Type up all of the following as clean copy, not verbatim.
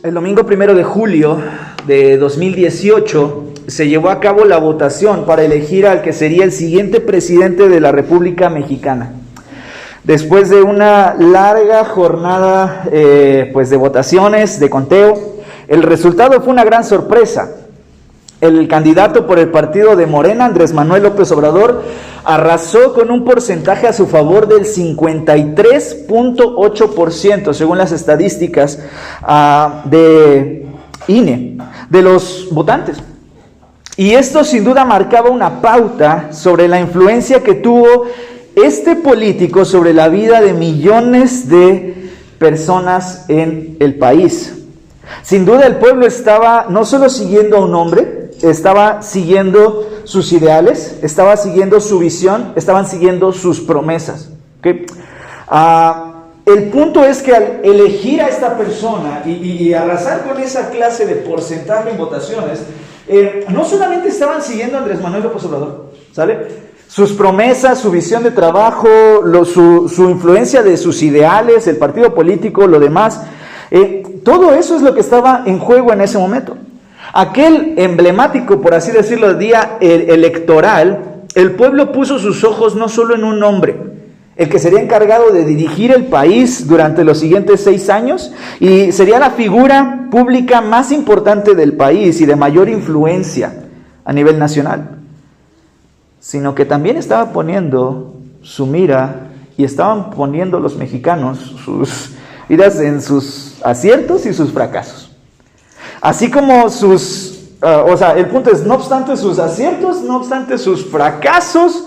El domingo 1 de julio de 2018 se llevó a cabo la votación para elegir al que sería el siguiente presidente de la República Mexicana. Después de una larga jornada de votaciones, de conteo, el resultado fue una gran sorpresa. El candidato por el partido de Morena, Andrés Manuel López Obrador, arrasó con un porcentaje a su favor del 53.8%, según las estadísticas de INE, de los votantes. Y esto sin duda marcaba una pauta sobre la influencia que tuvo este político sobre la vida de millones de personas en el país. Sin duda el pueblo estaba no solo siguiendo a un hombre, estaba siguiendo sus ideales, estaba siguiendo su visión, estaban siguiendo sus promesas. ¿Okay? El punto es que al elegir a esta persona y arrasar con esa clase de porcentaje en votaciones, no solamente estaban siguiendo a Andrés Manuel López Obrador, ¿sale? Sus promesas, su visión de trabajo, su influencia de sus ideales, el partido político, lo demás, todo eso es lo que estaba en juego en ese momento. Aquel emblemático, por así decirlo, día electoral, el pueblo puso sus ojos no solo en un hombre, el que sería encargado de dirigir el país durante los siguientes 6 años y sería la figura pública más importante del país y de mayor influencia a nivel nacional, sino que también estaba poniendo su mira y estaban poniendo los mexicanos sus miras en sus aciertos y sus fracasos. Así como el punto es, no obstante sus aciertos, no obstante sus fracasos,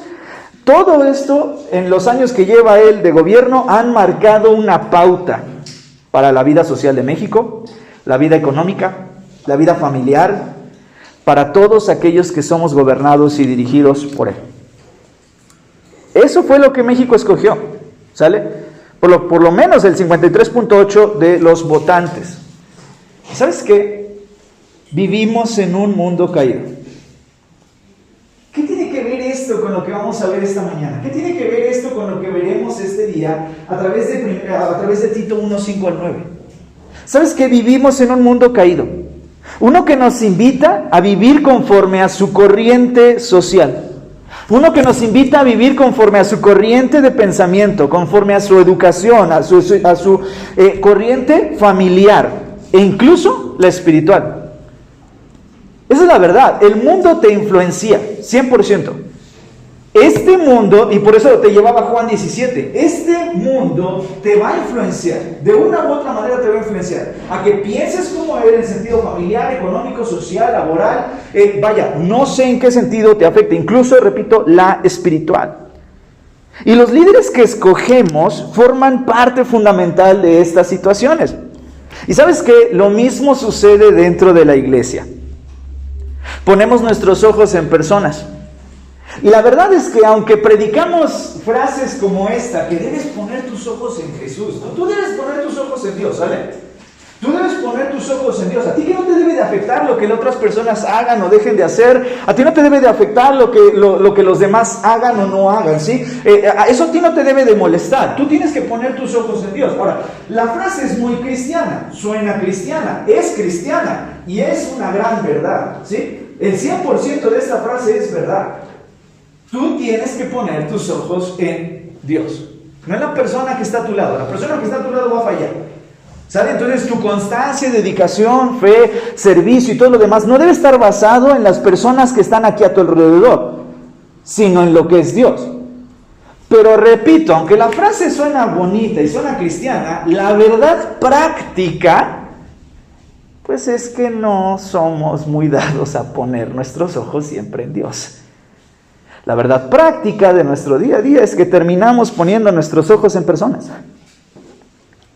todo esto en los años que lleva él de gobierno han marcado una pauta para la vida social de México, la vida económica, la vida familiar, para todos aquellos que somos gobernados y dirigidos por él. Eso fue lo que México escogió, ¿sale? Por lo menos el 53.8% de los votantes. ¿Sabes qué? Vivimos en un mundo caído. ¿Qué tiene que ver esto con lo que vamos a ver esta mañana? ¿Qué tiene que ver esto con lo que veremos este día a través de Tito 1:5 al 9? ¿Sabes qué? Vivimos en un mundo caído. Uno que nos invita a vivir conforme a su corriente social. Uno que nos invita a vivir conforme a su corriente de pensamiento, conforme a su educación, a su corriente familiar e incluso la espiritual. Esa es la verdad. El mundo te influencia, 100%. Este mundo, y por eso te llevaba Juan 17, este mundo te va a influenciar, de una u otra manera te va a influenciar, a que pienses como él en sentido familiar, económico, social, laboral, no sé en qué sentido te afecta, incluso, repito, la espiritual. Y los líderes que escogemos forman parte fundamental de estas situaciones. Y sabes que lo mismo sucede dentro de la iglesia. Ponemos nuestros ojos en personas. Y la verdad es que aunque predicamos frases como esta, que debes poner tus ojos en Jesús, ¿no? Tú debes poner tus ojos en Dios, ¿sale? Tú debes poner tus ojos en Dios. A ti que no te debe de afectar lo que las otras personas hagan o dejen de hacer. A ti no te debe de afectar lo que los demás hagan o no hagan, ¿sí? Eso a ti no te debe de molestar. Tú tienes que poner tus ojos en Dios. Ahora, la frase es muy cristiana, suena cristiana, es cristiana y es una gran verdad, ¿sí? El 100% de esta frase es verdad. Tú tienes que poner tus ojos en Dios, no en la persona que está a tu lado. La persona que está a tu lado va a fallar, ¿sale? Entonces tu constancia, dedicación, fe, servicio y todo lo demás no debe estar basado en las personas que están aquí a tu alrededor, sino en lo que es Dios. Pero repito, aunque la frase suena bonita y suena cristiana, la verdad práctica, pues es que no somos muy dados a poner nuestros ojos siempre en Dios. La verdad práctica de nuestro día a día es que terminamos poniendo nuestros ojos en personas.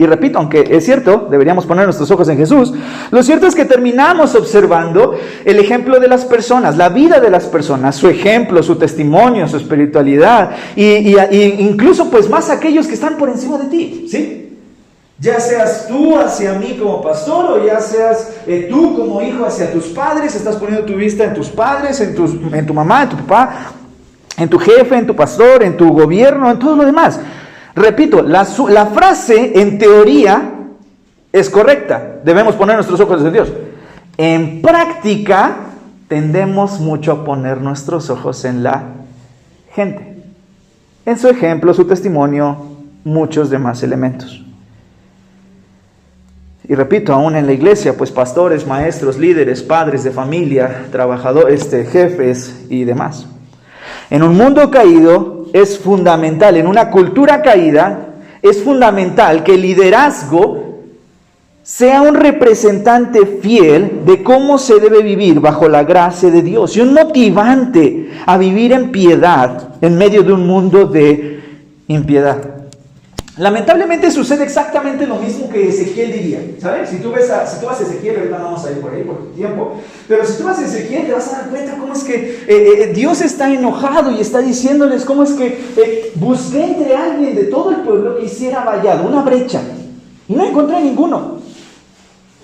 Y repito, aunque es cierto, deberíamos poner nuestros ojos en Jesús, lo cierto es que terminamos observando el ejemplo de las personas, la vida de las personas, su ejemplo, su testimonio, su espiritualidad, y incluso pues más aquellos que están por encima de ti, ¿sí? Ya seas tú hacia mí como pastor, o ya seas tú como hijo hacia tus padres, estás poniendo tu vista en tus padres, en tu mamá, en tu papá, en tu jefe, en tu pastor, en tu gobierno, en todo lo demás. Repito, la frase en teoría es correcta. Debemos poner nuestros ojos en Dios. En práctica, tendemos mucho a poner nuestros ojos en la gente, en su ejemplo, su testimonio, muchos demás elementos. Y repito, aún en la iglesia, pues pastores, maestros, líderes, padres de familia, trabajadores, jefes y demás. En un mundo caído es fundamental, en una cultura caída, es fundamental que el liderazgo sea un representante fiel de cómo se debe vivir bajo la gracia de Dios y un motivante a vivir en piedad en medio de un mundo de impiedad. Lamentablemente sucede exactamente lo mismo que Ezequiel diría, ¿sabes? Si tú vas a Ezequiel, ahorita no vamos a ir por ahí por tiempo, pero si tú vas a Ezequiel te vas a dar cuenta cómo es que Dios está enojado y está diciéndoles cómo es que busqué entre alguien de todo el pueblo que hiciera vallado, una brecha, y no encontré ninguno.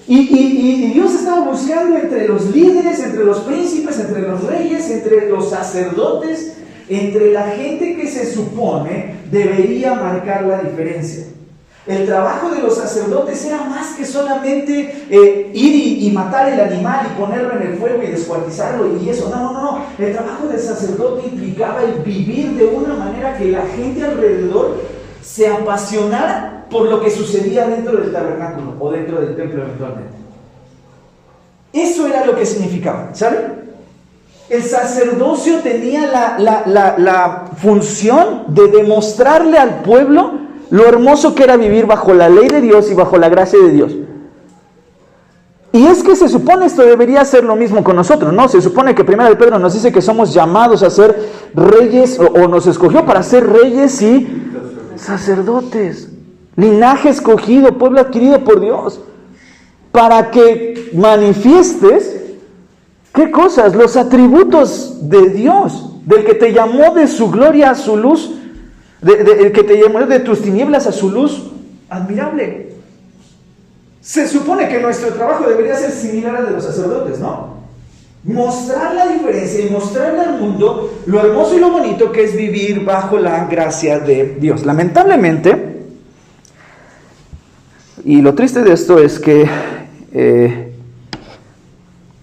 Y Dios estaba buscando entre los líderes, entre los príncipes, entre los reyes, entre los sacerdotes, entre la gente que se supone debería marcar la diferencia. El trabajo de los sacerdotes era más que solamente ir y matar el animal y ponerlo en el fuego y descuartizarlo y eso. No. El trabajo del sacerdote implicaba el vivir de una manera que la gente alrededor se apasionara por lo que sucedía dentro del tabernáculo o dentro del templo eventualmente. Eso era lo que significaba, ¿saben? El sacerdocio tenía la función de demostrarle al pueblo lo hermoso que era vivir bajo la ley de Dios y bajo la gracia de Dios. Y es que se supone esto debería ser lo mismo con nosotros, ¿no? Se supone que 1 Pedro nos dice que somos llamados a ser reyes, o nos escogió para ser reyes y sacerdotes, linaje escogido, pueblo adquirido por Dios, para que manifiestes, ¿qué cosas? Los atributos de Dios, del que te llamó de su gloria a su luz, el que te llamó de tus tinieblas a su luz admirable. Se supone que nuestro trabajo debería ser similar al de los sacerdotes, ¿no? Mostrar la diferencia y mostrarle al mundo lo hermoso y lo bonito que es vivir bajo la gracia de Dios. Lamentablemente, y lo triste de esto es que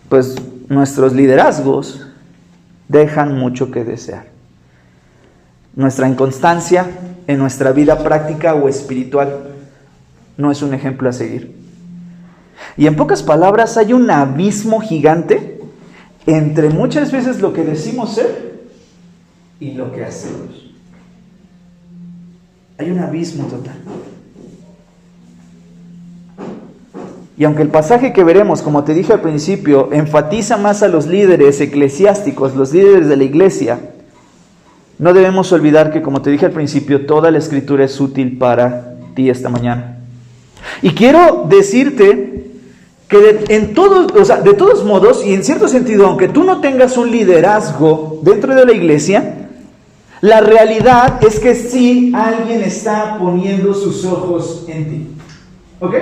pues nuestros liderazgos dejan mucho que desear. Nuestra inconstancia en nuestra vida práctica o espiritual no es un ejemplo a seguir. Y en pocas palabras, hay un abismo gigante entre muchas veces lo que decimos ser y lo que hacemos. Hay un abismo total. Y aunque el pasaje que veremos, como te dije al principio, enfatiza más a los líderes eclesiásticos, los líderes de la iglesia, no debemos olvidar que, como te dije al principio, toda la Escritura es útil para ti esta mañana. Y quiero decirte que de todos modos, y en cierto sentido, aunque tú no tengas un liderazgo dentro de la iglesia, la realidad es que sí alguien está poniendo sus ojos en ti. ¿Ok?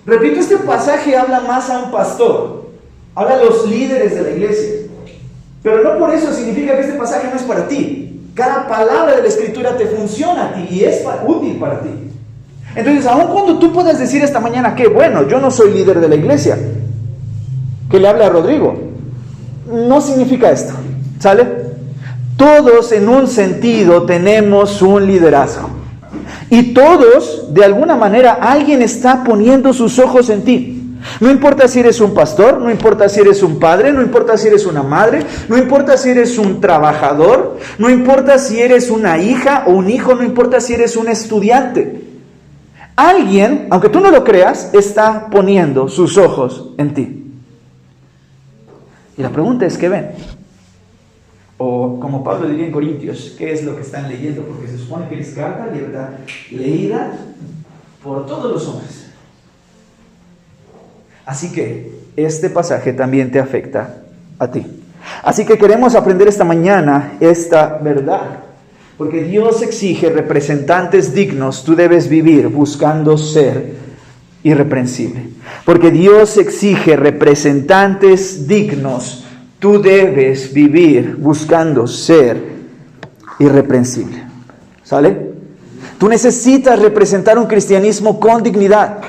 Repito, este pasaje habla más a un pastor, habla a los líderes de la iglesia, pero no por eso significa que este pasaje no es para ti. Cada palabra de la Escritura te funciona a ti y es útil para ti. Entonces, aun cuando tú puedas decir esta mañana que, bueno, yo no soy líder de la iglesia, que le hable a Rodrigo, no significa esto, ¿sale? Todos en un sentido tenemos un liderazgo. Y todos, de alguna manera, alguien está poniendo sus ojos en ti. No importa si eres un pastor, no importa si eres un padre, no importa si eres una madre, no importa si eres un trabajador, no importa si eres una hija o un hijo, no importa si eres un estudiante. Alguien, aunque tú no lo creas, está poniendo sus ojos en ti. Y la pregunta es, ¿qué ven? O como Pablo diría en Corintios, ¿qué es lo que están leyendo? Porque se supone que es carta leída por todos los hombres. Así que este pasaje también te afecta a ti. Así que queremos aprender esta mañana esta verdad. Porque Dios exige representantes dignos. Tú debes vivir buscando ser irreprensible. Porque Dios exige representantes dignos. Tú debes vivir buscando ser irreprensible. ¿Sale? Tú necesitas representar un cristianismo con dignidad.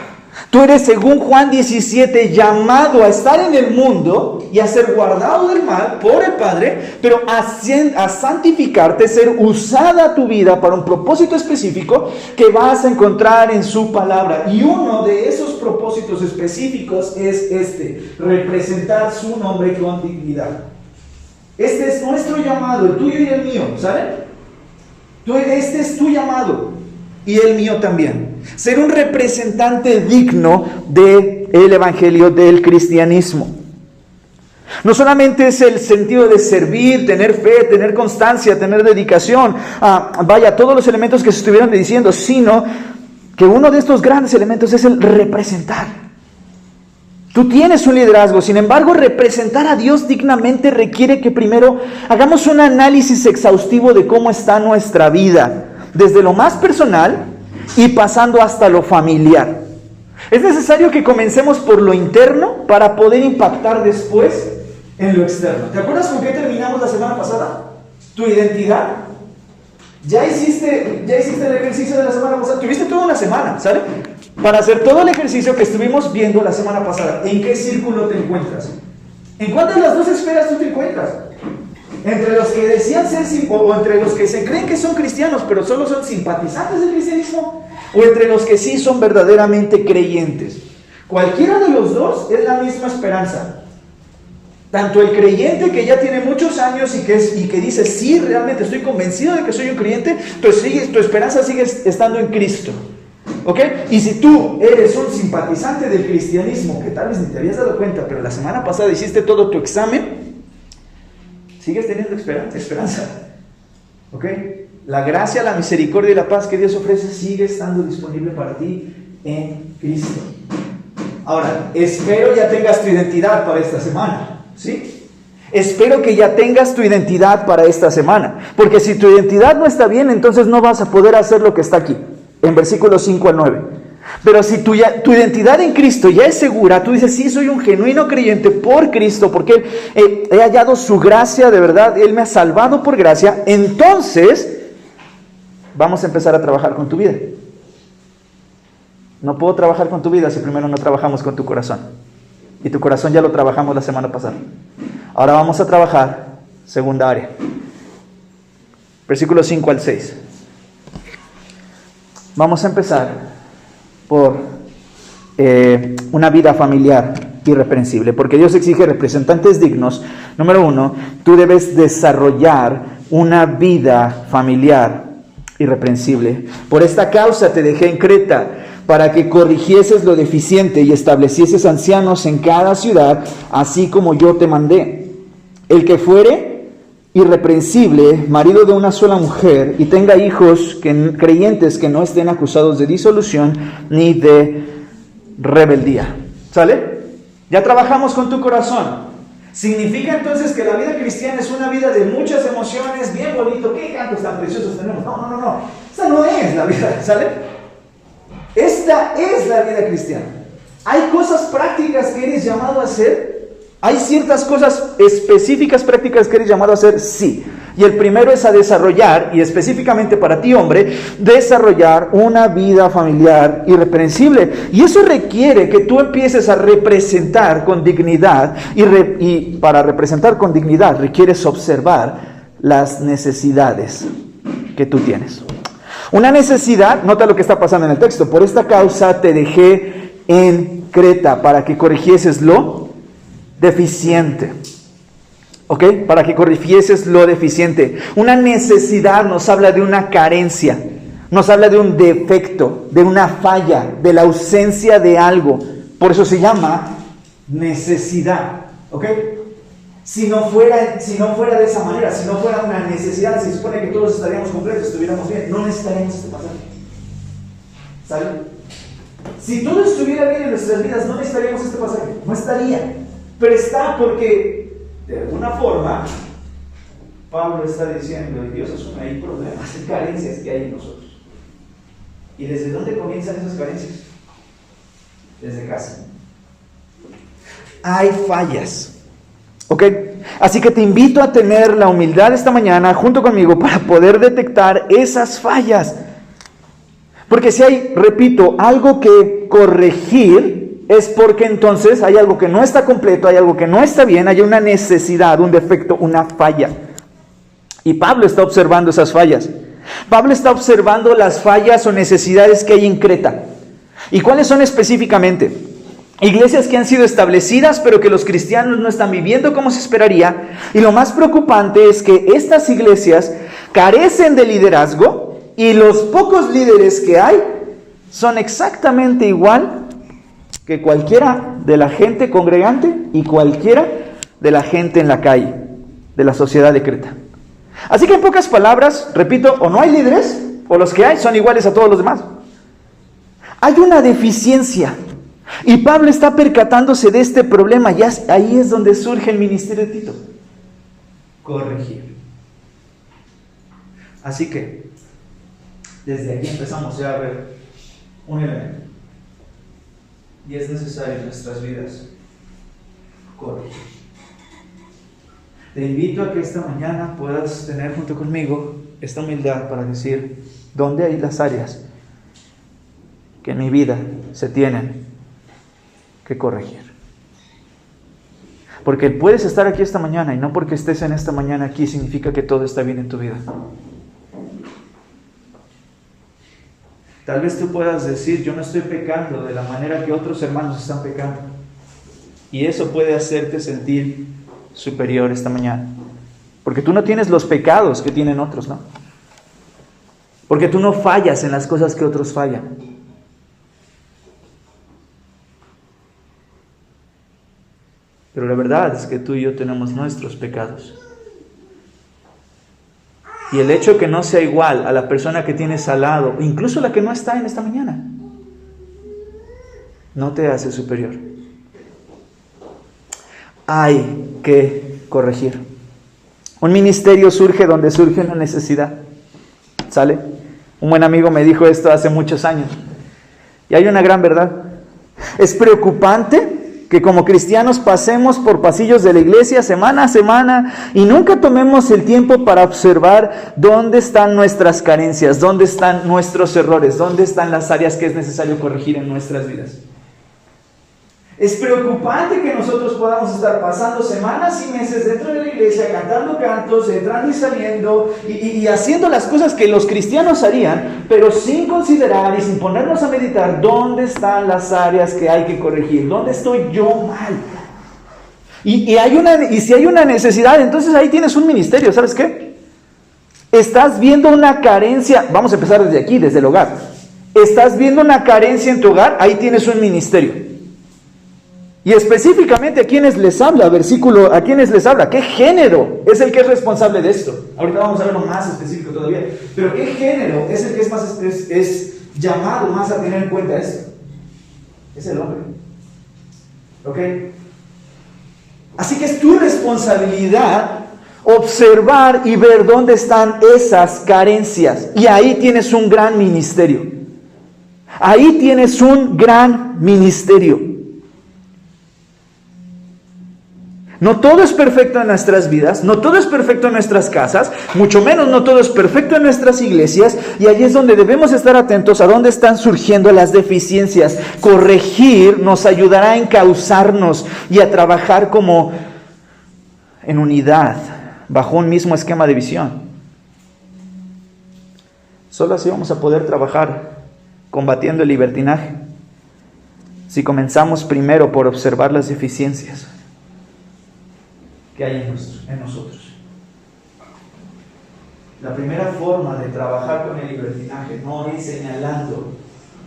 Tú eres, según Juan 17, llamado a estar en el mundo y a ser guardado del mal por el Padre, pero a santificarte, ser usada tu vida para un propósito específico que vas a encontrar en su palabra. Y uno de esos propósitos específicos es representar su nombre con dignidad. Este es nuestro llamado, el tuyo y el mío, ¿saben? Este es tu llamado y el mío también. Ser un representante digno del evangelio del cristianismo. No solamente es el sentido de servir, tener fe, tener constancia, tener dedicación, todos los elementos que se estuvieron diciendo, sino que uno de estos grandes elementos es el representar. Tú tienes un liderazgo, sin embargo, representar a Dios dignamente requiere que primero hagamos un análisis exhaustivo de cómo está nuestra vida, desde lo más personal y pasando hasta lo familiar. Es necesario que comencemos por lo interno para poder impactar después en lo externo. ¿Te acuerdas con qué terminamos la semana pasada? Tu identidad. Ya hiciste el ejercicio de la semana pasada. Tuviste toda una semana, ¿sabes? Para hacer todo el ejercicio que estuvimos viendo la semana pasada. ¿En qué círculo te encuentras? ¿En cuál de las dos esferas tú te encuentras? Entre los que decían ser o entre los que se creen que son cristianos, pero solo son simpatizantes del cristianismo, o entre los que sí son verdaderamente creyentes. Cualquiera de los dos es la misma esperanza. Tanto el creyente que ya tiene muchos años y que dice, sí, realmente estoy convencido de que soy un creyente, tu esperanza sigue estando en Cristo. ¿Ok? Y si tú eres un simpatizante del cristianismo, que tal vez ni te habías dado cuenta, pero la semana pasada hiciste todo tu examen, sigues teniendo esperanza. ¿Ok? La gracia, la misericordia y la paz que Dios ofrece sigue estando disponible para ti en Cristo. Ahora, espero ya tengas tu identidad para esta semana. ¿Sí? Espero que ya tengas tu identidad para esta semana. Porque si tu identidad no está bien, entonces no vas a poder hacer lo que está aquí, en versículos 5 al 9. Pero si tu identidad en Cristo ya es segura, tú dices, sí, soy un genuino creyente por Cristo, porque he hallado su gracia de verdad, Él me ha salvado por gracia, entonces vamos a empezar a trabajar con tu vida. No puedo trabajar con tu vida si primero no trabajamos con tu corazón. Y tu corazón ya lo trabajamos la semana pasada. Ahora vamos a trabajar segunda área. Versículos 5 al 6. Vamos a empezar por una vida familiar irreprensible, porque Dios exige representantes dignos. Número 1, tú debes desarrollar una vida familiar irreprensible. Por esta causa te dejé en Creta, para que corrigieses lo deficiente y establecieses ancianos en cada ciudad, así como yo te mandé. El que fuere irreprensible, marido de una sola mujer, y tenga hijos creyentes que no estén acusados de disolución ni de rebeldía. ¿Sale? Ya trabajamos con tu corazón. ¿Significa entonces que la vida cristiana es una vida de muchas emociones, bien bonito? ¿Qué cantos tan preciosos tenemos? No. Esa no es la vida, ¿sale? Esta es la vida cristiana. Hay cosas prácticas que eres llamado a hacer. Hay ciertas cosas específicas prácticas que eres llamado a hacer, sí. Y el primero es a desarrollar, y específicamente para ti, hombre, desarrollar una vida familiar irreprensible. Y eso requiere que tú empieces a representar con dignidad. Y para representar con dignidad requieres observar las necesidades que tú tienes. Una necesidad, nota lo que está pasando en el texto. Por esta causa te dejé en Creta, para que corrigieses lo deficiente. ¿Ok? Para que corrigieses lo deficiente. Una necesidad nos habla de una carencia, nos habla de un defecto, de una falla, de la ausencia de algo. Por eso se llama necesidad. ¿Ok? Si no fuera de esa manera, si no fuera una necesidad, se supone que todos estaríamos completos, estuviéramos bien, no necesitaríamos este pasaje. ¿Sale? Si todo estuviera bien en nuestras vidas, no necesitaríamos este pasaje, no estaría. Pero está porque, de alguna forma, Pablo está diciendo, y Dios asume ahí problemas y carencias que hay en nosotros. ¿Y desde dónde comienzan esas carencias? Desde casa. Hay fallas. ¿Ok? Así que te invito a tener la humildad esta mañana junto conmigo para poder detectar esas fallas. Porque si hay, repito, algo que corregir, es porque entonces hay algo que no está completo, hay algo que no está bien, hay una necesidad, un defecto, una falla. Y Pablo está observando esas fallas. Pablo está observando las fallas o necesidades que hay en Creta. ¿Y cuáles son específicamente? Iglesias que han sido establecidas, pero que los cristianos no están viviendo como se esperaría. Y lo más preocupante es que estas iglesias carecen de liderazgo, y los pocos líderes que hay son exactamente igual que cualquiera de la gente congregante y cualquiera de la gente en la calle, de la sociedad de Creta. Así que en pocas palabras, repito, o no hay líderes, o los que hay son iguales a todos los demás. Hay una deficiencia, y Pablo está percatándose de este problema, y ahí es donde surge el ministerio de Tito. Corregir. Así que, desde aquí empezamos ya a ver un elemento. Y es necesario en nuestras vidas corregir. Te invito a que esta mañana puedas tener junto conmigo esta humildad para decir dónde hay las áreas que en mi vida se tienen que corregir. Porque puedes estar aquí esta mañana, y no porque estés en esta mañana aquí significa que todo está bien en tu vida. Tal vez tú puedas decir, yo no estoy pecando de la manera que otros hermanos están pecando. Y eso puede hacerte sentir superior esta mañana. Porque tú no tienes los pecados que tienen otros, ¿no? Porque tú no fallas en las cosas que otros fallan. Pero la verdad es que tú y yo tenemos nuestros pecados. Y el hecho que no sea igual a la persona que tienes al lado, incluso la que no está en esta mañana, no te hace superior. Hay que corregir. Un ministerio surge donde surge una necesidad. ¿Sale? Un buen amigo me dijo esto hace muchos años. Y hay una gran verdad. Es preocupante que como cristianos pasemos por pasillos de la iglesia semana a semana y nunca tomemos el tiempo para observar dónde están nuestras carencias, dónde están nuestros errores, dónde están las áreas que es necesario corregir en nuestras vidas. Es preocupante que nosotros podamos estar pasando semanas y meses dentro de la iglesia, cantando cantos, entrando y saliendo, y haciendo las cosas que los cristianos harían, pero sin considerar y sin ponernos a meditar dónde están las áreas que hay que corregir, dónde estoy yo mal. Y si hay una necesidad, entonces ahí tienes un ministerio, ¿sabes qué? Estás viendo una carencia, vamos a empezar desde aquí, desde el hogar. Estás viendo una carencia en tu hogar, ahí tienes un ministerio. Y específicamente, ¿a quiénes les habla? Versículo, ¿a quiénes les habla? ¿Qué género es el que es responsable de esto? Ahorita vamos a verlo más específico todavía. Pero ¿qué género es el que es llamado más a tener en cuenta esto? Es el hombre. ¿Ok? Así que es tu responsabilidad observar y ver dónde están esas carencias. Y ahí tienes un gran ministerio. Ahí tienes un gran ministerio. No todo es perfecto en nuestras vidas, no todo es perfecto en nuestras casas, mucho menos no todo es perfecto en nuestras iglesias, y ahí es donde debemos estar atentos a dónde están surgiendo las deficiencias. Corregir nos ayudará a encauzarnos y a trabajar como en unidad, bajo un mismo esquema de visión. Solo así vamos a poder trabajar combatiendo el libertinaje, si comenzamos primero por observar las deficiencias que hay en nosotros. La primera forma de trabajar con el libertinaje no es señalando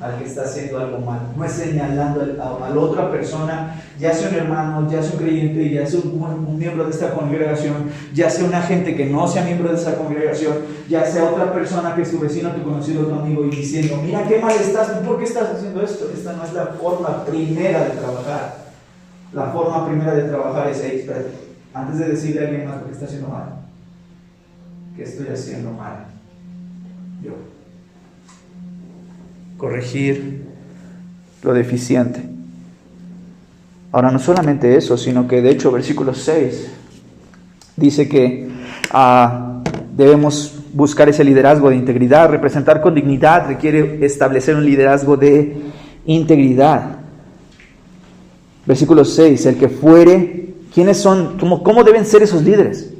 al que está haciendo algo mal, no es señalando a la otra persona, ya sea un hermano, ya sea un creyente, ya sea un miembro de esta congregación, ya sea una gente que no sea miembro de esta congregación, ya sea otra persona que es tu vecino, tu conocido, tu amigo, y diciendo, mira qué mal estás, ¿por qué estás haciendo esto? Esta no es la forma primera de trabajar. La forma primera de trabajar es, espérate, antes de decirle a alguien más lo que está haciendo mal, ¿qué estoy haciendo mal? Yo. Corregir lo deficiente. Ahora, no solamente eso, sino que de hecho versículo 6 dice que debemos buscar ese liderazgo de integridad. Representar con dignidad requiere establecer un liderazgo de integridad. Versículo 6, el que fuere, ¿quiénes son? ¿Cómo deben ser esos líderes?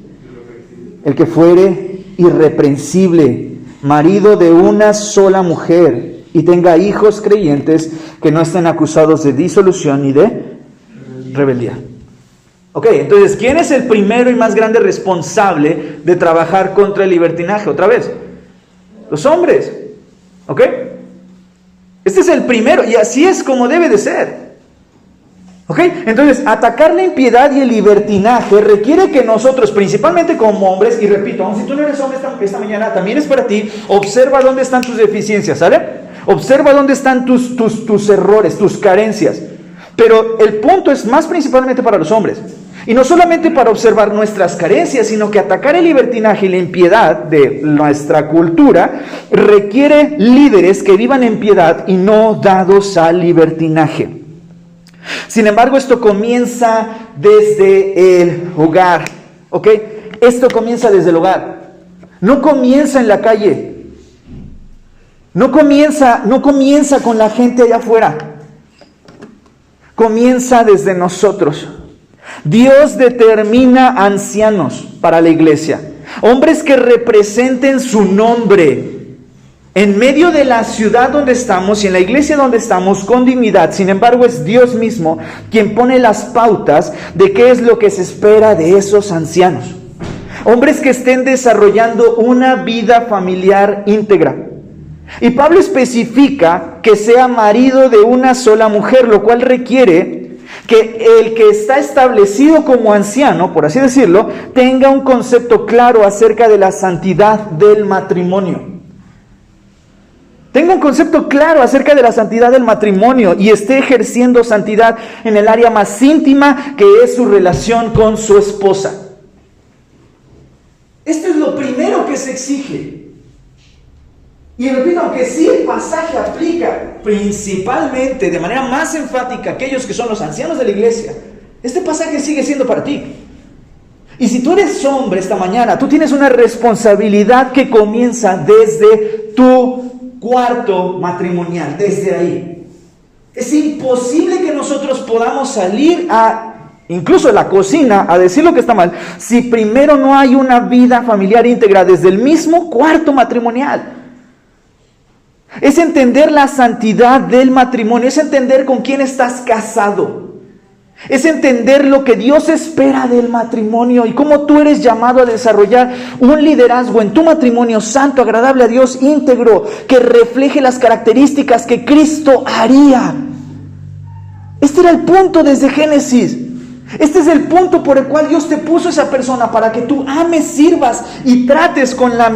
El que fuere irreprensible, marido de una sola mujer, y tenga hijos creyentes que no estén acusados de disolución ni de rebeldía. Ok, entonces, ¿quién es el primero y más grande responsable de trabajar contra el libertinaje? Otra vez, los hombres. ¿Ok? Este es el primero, y así es como debe de ser. ¿Ok? Entonces, atacar la impiedad y el libertinaje requiere que nosotros, principalmente como hombres, y repito, aun si tú no eres hombre esta mañana, también es para ti, observa dónde están tus deficiencias, ¿sale? Observa dónde están tus errores, tus carencias. Pero el punto es más principalmente para los hombres. Y no solamente para observar nuestras carencias, sino que atacar el libertinaje y la impiedad de nuestra cultura requiere líderes que vivan en piedad y no dados al libertinaje. Sin embargo, esto comienza desde el hogar, ¿ok? Esto comienza desde el hogar. No comienza en la calle. No comienza con la gente allá afuera. Comienza desde nosotros. Dios determina ancianos para la iglesia, hombres que representen su nombre en medio de la ciudad donde estamos y en la iglesia donde estamos con dignidad. Sin embargo, es Dios mismo quien pone las pautas de qué es lo que se espera de esos ancianos. Hombres que estén desarrollando una vida familiar íntegra. Y Pablo especifica que sea marido de una sola mujer, lo cual requiere que el que está establecido como anciano, por así decirlo, tenga un concepto claro acerca de la santidad del matrimonio. Tenga un concepto claro acerca de la santidad del matrimonio y esté ejerciendo santidad en el área más íntima, que es su relación con su esposa. Esto es lo primero que se exige. Y repito, aunque sí el pasaje aplica principalmente de manera más enfática a aquellos que son los ancianos de la iglesia, este pasaje sigue siendo para ti. Y si tú eres hombre esta mañana, tú tienes una responsabilidad que comienza desde tu cuarto matrimonial, desde ahí. Es imposible que nosotros podamos salir incluso a la cocina, a decir lo que está mal, si primero no hay una vida familiar íntegra desde el mismo cuarto matrimonial. Es entender la santidad del matrimonio, es entender con quién estás casado, es entender lo que Dios espera del matrimonio y cómo tú eres llamado a desarrollar un liderazgo en tu matrimonio santo, agradable a Dios, íntegro, que refleje las características que Cristo haría. Este era el punto desde Génesis. Este es el punto por el cual Dios te puso esa persona, para que tú ames, sirvas y trates con las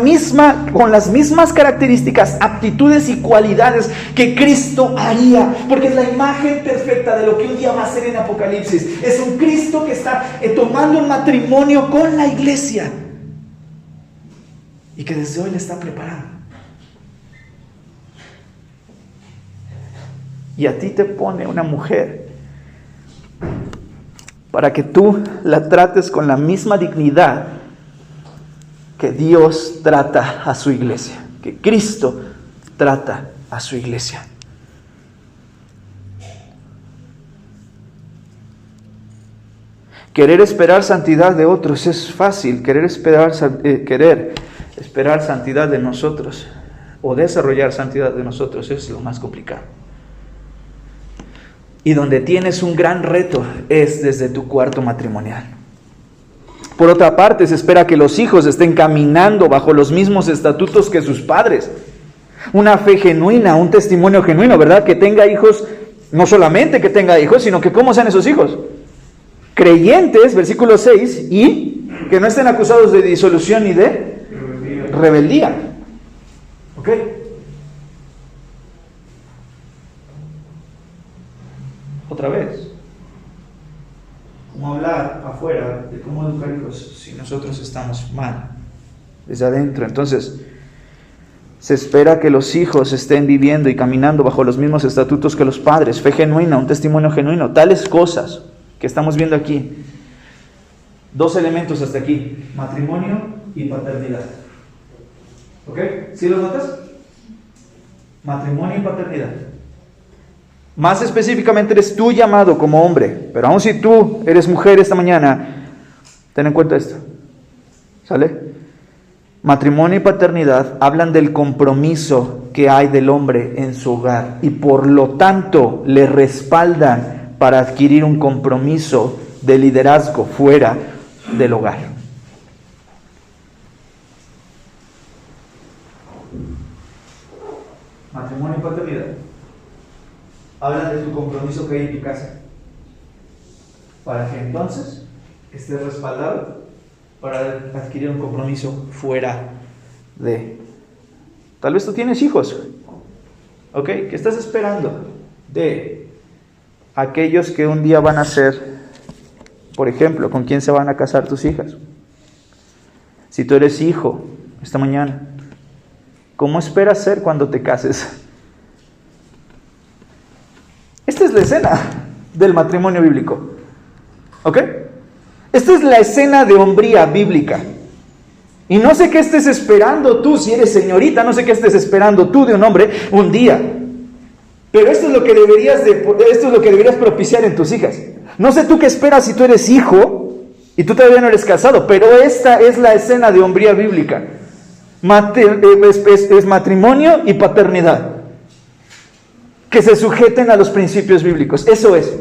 mismas características, aptitudes y cualidades que Cristo haría, porque es la imagen perfecta de lo que un día va a ser en Apocalipsis. Es un Cristo que está tomando un matrimonio con la iglesia y que desde hoy le está preparando. Y a ti te pone una mujer para que tú la trates con la misma dignidad que Dios trata a su iglesia, que Cristo trata a su iglesia. Querer esperar santidad de otros es fácil, querer esperar santidad de nosotros o desarrollar santidad de nosotros es lo más complicado. Y donde tienes un gran reto es desde tu cuarto matrimonial. Por otra parte, se espera que los hijos estén caminando bajo los mismos estatutos que sus padres. Una fe genuina, un testimonio genuino, ¿verdad? Que tenga hijos, no solamente que tenga hijos, sino que ¿cómo sean esos hijos? Creyentes, versículo 6, y que no estén acusados de disolución ni de rebeldía. ¿Ok? Otra vez, ¿cómo hablar afuera de cómo educar hijos si nosotros estamos mal desde adentro? Entonces, se espera que los hijos estén viviendo y caminando bajo los mismos estatutos que los padres, fe genuina, un testimonio genuino, tales cosas que estamos viendo aquí. 2 elementos hasta aquí: matrimonio y paternidad. ¿Ok? ¿Sí los notas? Matrimonio y paternidad. Más específicamente eres tú llamado como hombre, pero aun si tú eres mujer esta mañana, ten en cuenta esto. ¿Sale? Matrimonio y paternidad hablan del compromiso que hay del hombre en su hogar y por lo tanto le respaldan para adquirir un compromiso de liderazgo fuera del hogar. Matrimonio y paternidad hablan de tu compromiso que hay en tu casa para que entonces estés respaldado para adquirir un compromiso fuera de. Tal vez tú tienes hijos, ¿ok? ¿Qué estás esperando de aquellos que un día van a ser, por ejemplo, con quién se van a casar tus hijas? Si tú eres hijo esta mañana, ¿cómo esperas ser cuando te cases? Esta es la escena del matrimonio bíblico, ¿ok? Esta es la escena de hombría bíblica. Y no sé qué estés esperando tú, si eres señorita, no sé qué estés esperando tú de un hombre un día. Pero esto es lo que deberías propiciar en tus hijas. No sé tú qué esperas si tú eres hijo y tú todavía no eres casado, pero esta es la escena de hombría bíblica. Es matrimonio y paternidad. Que se sujeten a los principios bíblicos. Eso es.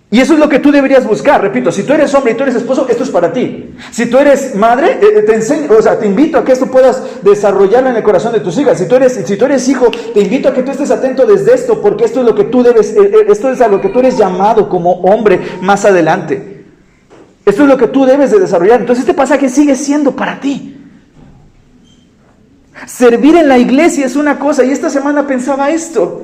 Y eso es lo que tú deberías buscar. Repito, si tú eres hombre y tú eres esposo, esto es para ti. Si tú eres madre, te invito a que esto puedas desarrollarlo en el corazón de tus hijas. Si tú eres hijo, te invito a que tú estés atento desde esto, porque esto es lo que tú debes, esto es a lo que tú eres llamado como hombre más adelante. Esto es lo que tú debes de desarrollar. Entonces este pasaje sigue siendo para ti. Servir en la iglesia es una cosa, y esta semana pensaba esto.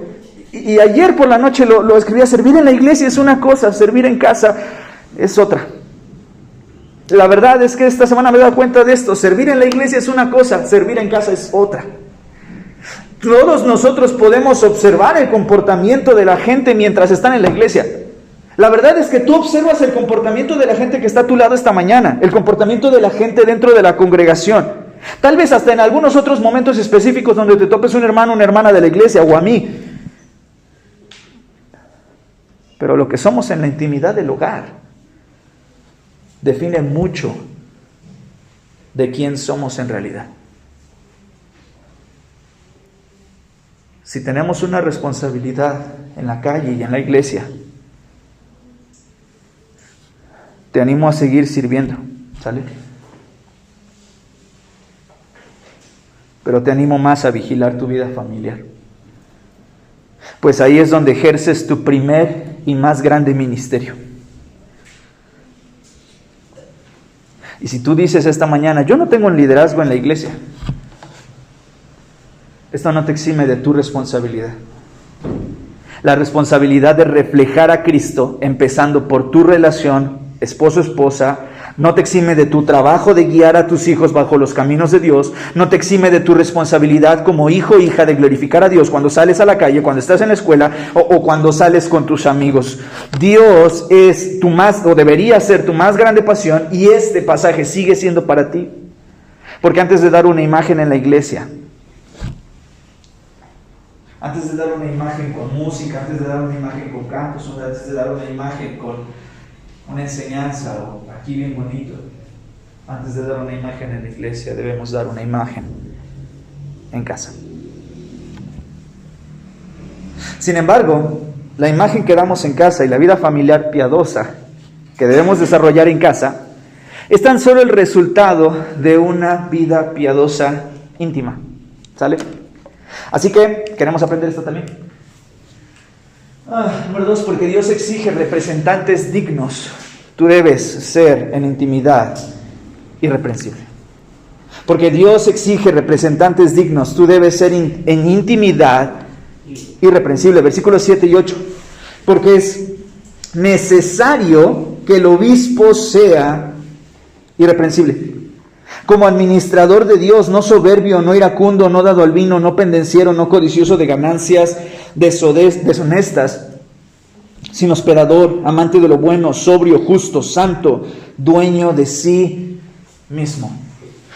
Y ayer por la noche lo escribía, servir en la iglesia es una cosa, servir en casa es otra. La verdad es que esta semana me he dado cuenta de esto, servir en la iglesia es una cosa, servir en casa es otra. Todos nosotros podemos observar el comportamiento de la gente mientras están en la iglesia. La verdad es que tú observas el comportamiento de la gente que está a tu lado esta mañana, el comportamiento de la gente dentro de la congregación. Tal vez hasta en algunos otros momentos específicos donde te topes un hermano o una hermana de la iglesia o a mí. Pero lo que somos en la intimidad del hogar define mucho de quién somos en realidad. Si tenemos una responsabilidad en la calle y en la iglesia, te animo a seguir sirviendo, ¿sale? Pero te animo más a vigilar tu vida familiar. Pues ahí es donde ejerces tu primer y más grande ministerio. Y si tú dices esta mañana, yo no tengo un liderazgo en la iglesia, esto no te exime de tu responsabilidad. La responsabilidad de reflejar a Cristo, empezando por tu relación, esposo-esposa, no te exime de tu trabajo de guiar a tus hijos bajo los caminos de Dios, no te exime de tu responsabilidad como hijo o hija de glorificar a Dios cuando sales a la calle, cuando estás en la escuela o cuando sales con tus amigos. Dios es tu más, o debería ser tu más grande pasión, y este pasaje sigue siendo para ti. Porque antes de dar una imagen en la iglesia, antes de dar una imagen con música, antes de dar una imagen con cantos, antes de dar una imagen con una enseñanza o aquí bien bonito, antes de dar una imagen en la iglesia debemos dar una imagen en casa. Sin embargo, la imagen que damos en casa y la vida familiar piadosa que debemos desarrollar en casa es tan solo el resultado de una vida piadosa íntima. ¿Sale? Así que queremos aprender esto también. Número 2, porque Dios exige representantes dignos. Tú debes ser en intimidad irreprensible. Porque Dios exige representantes dignos. Tú debes ser en intimidad irreprensible. Versículos 7 y 8. Porque es necesario que el obispo sea irreprensible, como administrador de Dios, no soberbio, no iracundo, no dado al vino, no pendenciero, no codicioso de ganancias deshonestas, sino hospedador, amante de lo bueno, sobrio, justo, santo, dueño de sí mismo.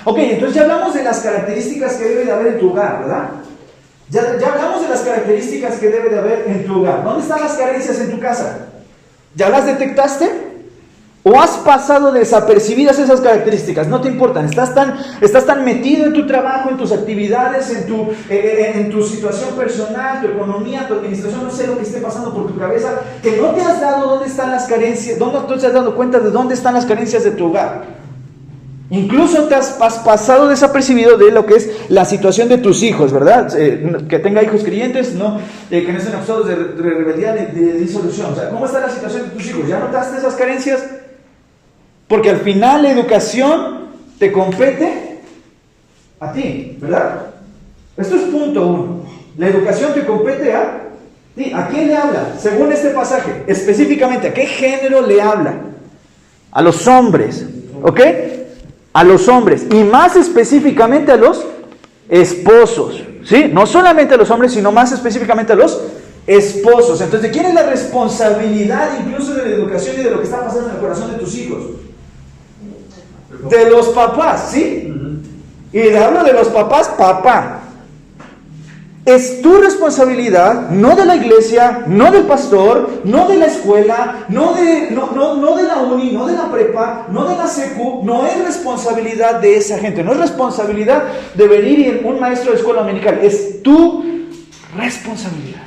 Ok, entonces ya hablamos de las características que debe de haber en tu hogar, ¿verdad? Ya hablamos de las características que debe de haber en tu hogar. ¿Dónde están las carencias en tu casa? ¿Ya las detectaste? ¿O has pasado desapercibidas esas características? No te importan. Estás tan metido en tu trabajo, en tus actividades, en tu situación personal, tu economía, tu administración, no sé lo que esté pasando por tu cabeza, que no te has dado dónde están las carencias, no te has dado cuenta de dónde están las carencias de tu hogar. Incluso te has pasado desapercibido de lo que es la situación de tus hijos, ¿verdad? Que tenga hijos creyentes, ¿no? Que no estén acusados de rebeldía, de disolución. O sea, ¿cómo está la situación de tus hijos? ¿Ya notaste esas carencias? Porque al final la educación te compete a ti, ¿verdad? Esto es punto 1. La educación te compete a ti. ¿A quién le habla? Según este pasaje, específicamente, ¿a qué género le habla? A los hombres, ¿ok? A los hombres, y más específicamente a los esposos, ¿sí? No solamente a los hombres, sino más específicamente a los esposos. Entonces, ¿de quién es la responsabilidad incluso de la educación y de lo que está pasando en el corazón de tus hijos? De los papás, ¿sí? Y le hablo de los papás, papá. Es tu responsabilidad, no de la iglesia, no del pastor, no de la escuela, no de la uni, no de la prepa, no de la secu. No es responsabilidad de esa gente, no es responsabilidad de venir y un maestro de escuela dominical. Es tu responsabilidad.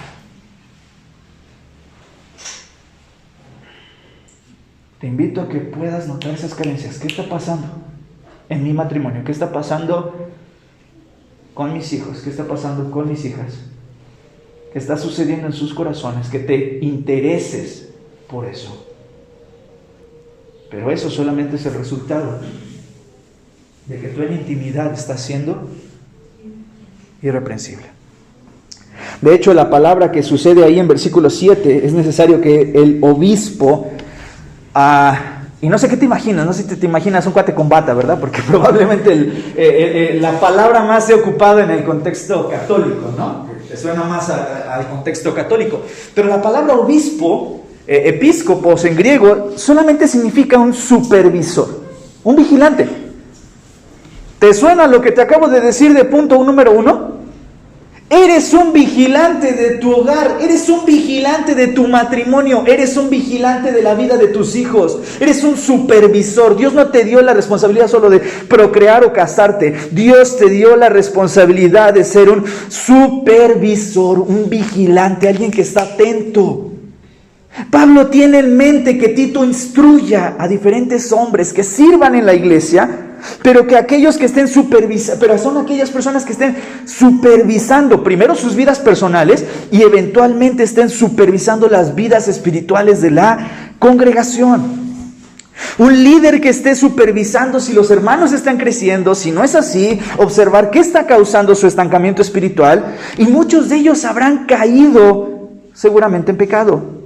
Te invito a que puedas notar esas carencias. ¿Qué está pasando en mi matrimonio? ¿Qué está pasando con mis hijos? ¿Qué está pasando con mis hijas? ¿Qué está sucediendo en sus corazones? Que te intereses por eso. Pero eso solamente es el resultado de que tú en intimidad estás siendo irreprensible. De hecho, la palabra que sucede ahí en versículo 7, es necesario que el obispo, y no sé qué te imaginas, no sé si te imaginas un cuate con bata, ¿verdad? Porque probablemente la palabra más se ha ocupado en el contexto católico, ¿no? Te suena más al contexto católico. Pero la palabra obispo, episcopos en griego, solamente significa un supervisor, un vigilante. ¿Te suena lo que te acabo de decir de punto número 1? Eres un vigilante de tu hogar, eres un vigilante de tu matrimonio, eres un vigilante de la vida de tus hijos, eres un supervisor. Dios no te dio la responsabilidad solo de procrear o casarte, Dios te dio la responsabilidad de ser un supervisor, un vigilante, alguien que está atento. Pablo tiene en mente que Tito instruya a diferentes hombres que sirvan en la iglesia, pero que aquellos que estén supervisando, pero son aquellas personas que estén supervisando primero sus vidas personales y eventualmente estén supervisando las vidas espirituales de la congregación. Un líder que esté supervisando si los hermanos están creciendo, si no es así, observar qué está causando su estancamiento espiritual, y muchos de ellos habrán caído seguramente en pecado.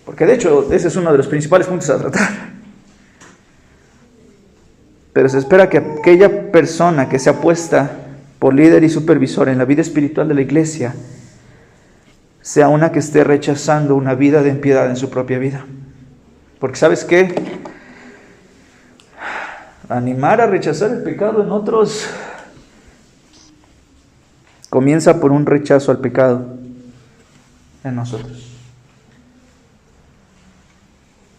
Porque de hecho ese es uno de los principales puntos a tratar. Pero se espera que aquella persona que sea puesta por líder y supervisor en la vida espiritual de la iglesia sea una que esté rechazando una vida de impiedad en su propia vida. Porque ¿sabes qué? Animar a rechazar el pecado en otros comienza por un rechazo al pecado en nosotros.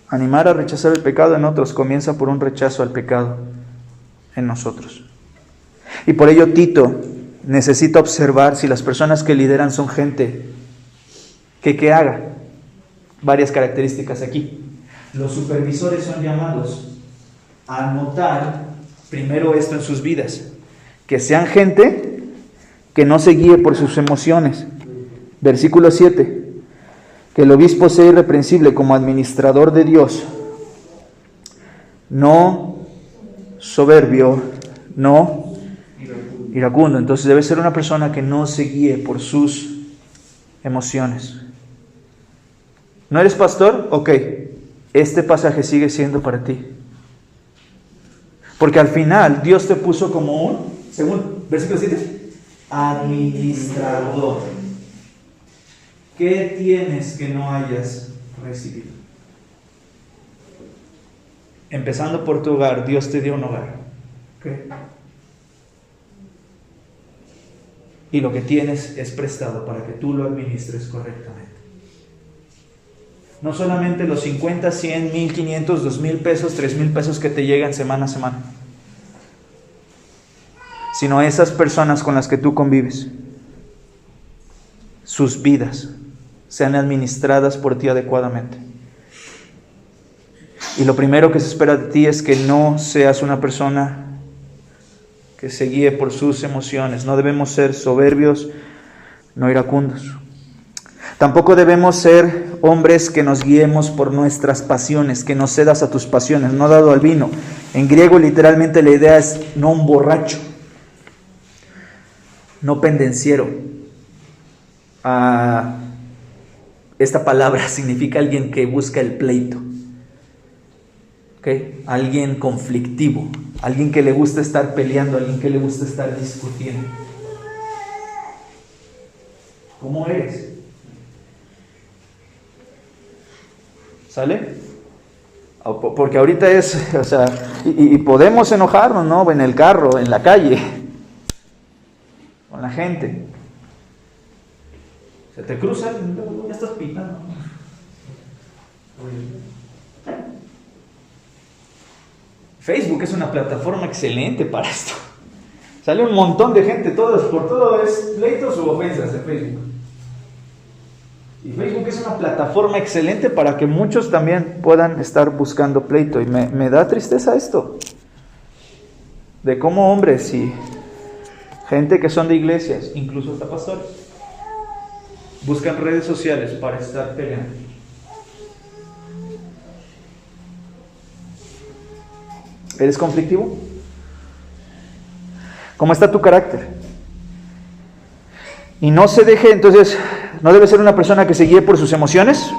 Animar a rechazar el pecado en otros comienza por un rechazo al pecado en nosotros. Y por ello Tito necesita observar si las personas que lideran son gente que haga varias características aquí. Los supervisores son llamados a notar primero esto en sus vidas, que sean gente que no se guíe por sus emociones. Versículo 7. Que el obispo sea irreprensible como administrador de Dios, no soberbio, no iracundo. Entonces debe ser una persona que no se guíe por sus emociones. ¿No eres pastor? Ok, este pasaje sigue siendo para ti. Porque al final Dios te puso como un, según versículo 7, administrador. ¿Qué tienes que no hayas recibido? Empezando por tu hogar, Dios te dio un hogar. ¿Okay? Y lo que tienes es prestado para que tú lo administres correctamente. No solamente los 50, 100, 1,500, 2,000 pesos, 3,000 pesos que te llegan semana a semana, sino esas personas con las que tú convives, sus vidas sean administradas por ti adecuadamente. Y lo primero que se espera de ti es que no seas una persona que se guíe por sus emociones. No debemos ser soberbios, no iracundos. Tampoco debemos ser hombres que nos guiemos por nuestras pasiones, que nos cedas a tus pasiones, no dado al vino. En griego literalmente la idea es no un borracho, no pendenciero. Esta palabra significa alguien que busca el pleito. ¿Okay? Alguien conflictivo, alguien que le gusta estar peleando, alguien que le gusta estar discutiendo. ¿Cómo eres? ¿Sale? Porque ahorita es, o sea, y podemos enojarnos, ¿no? En el carro, en la calle, con la gente. Se te cruza, ya estás pitando. Facebook es una plataforma excelente para esto. Sale un montón de gente, por todo es pleitos o ofensas en Facebook. Y Facebook es una plataforma excelente para que muchos también puedan estar buscando pleito. Y me da tristeza esto, de cómo hombres y gente que son de iglesias, incluso hasta pastores, buscan redes sociales para estar peleando. ¿Eres conflictivo? ¿Cómo está tu carácter? Y no se deje, entonces, no debe ser una persona que se guíe por sus emociones,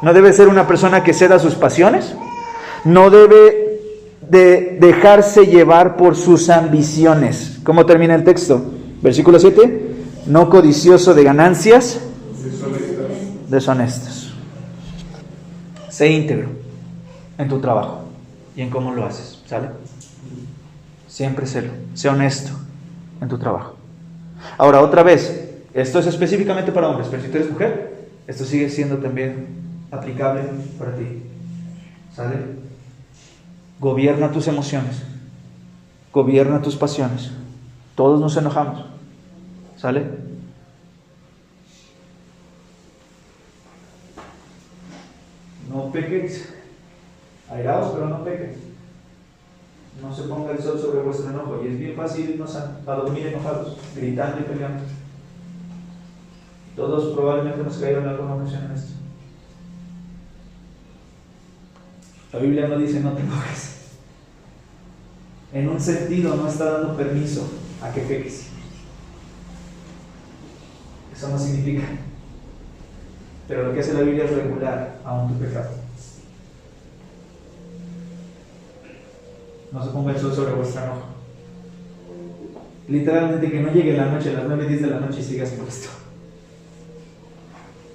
no debe ser una persona que ceda a sus pasiones, no debe de dejarse llevar por sus ambiciones. ¿Cómo termina el texto? Versículo 7, no codicioso de ganancias deshonestas. Sé íntegro en tu trabajo y en cómo lo haces. ¿Sale? Siempre sélo. Sé honesto en tu trabajo. Ahora, otra vez, esto es específicamente para hombres, pero si tú eres mujer, esto sigue siendo también aplicable para ti. ¿Sale? Gobierna tus emociones. Gobierna tus pasiones. Todos nos enojamos. ¿Sale? No peques. Airaos, pero no peques. No se ponga el sol sobre vuestro enojo. Y es bien fácil irnos a dormir enojados, gritando y peleando. Todos probablemente nos cayeron en alguna ocasión en esto. La Biblia no dice no te enojes. En un sentido no está dando permiso a que peques. Eso no significa. Pero lo que hace la Biblia es regular aún tu pecado. No se ponga el sol sobre vuestra enojo. Literalmente que no llegue la noche, a las 9, 10 de la noche y sigas molesto.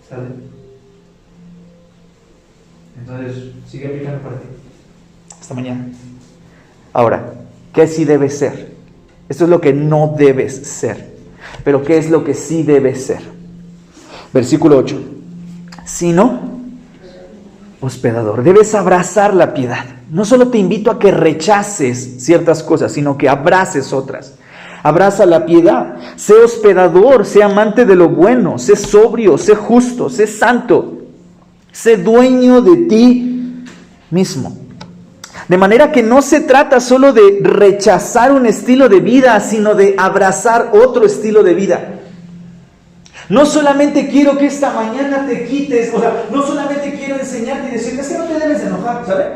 ¿Sale? Entonces, sigue aplicando para ti. Hasta mañana. Ahora, ¿qué sí debes ser? Esto es lo que no debes ser. Pero ¿qué es lo que sí debes ser? Versículo 8. Sino hospedador. Debes abrazar la piedad. No solo te invito a que rechaces ciertas cosas, sino que abraces otras. Abraza la piedad. Sé hospedador, sé amante de lo bueno, sé sobrio, sé justo, sé santo. Sé dueño de ti mismo. De manera que no se trata solo de rechazar un estilo de vida, sino de abrazar otro estilo de vida. No solamente quiero que esta mañana te quites, o sea, no solamente quiero enseñarte y decirte, es que no te debes de enojar, ¿sabes?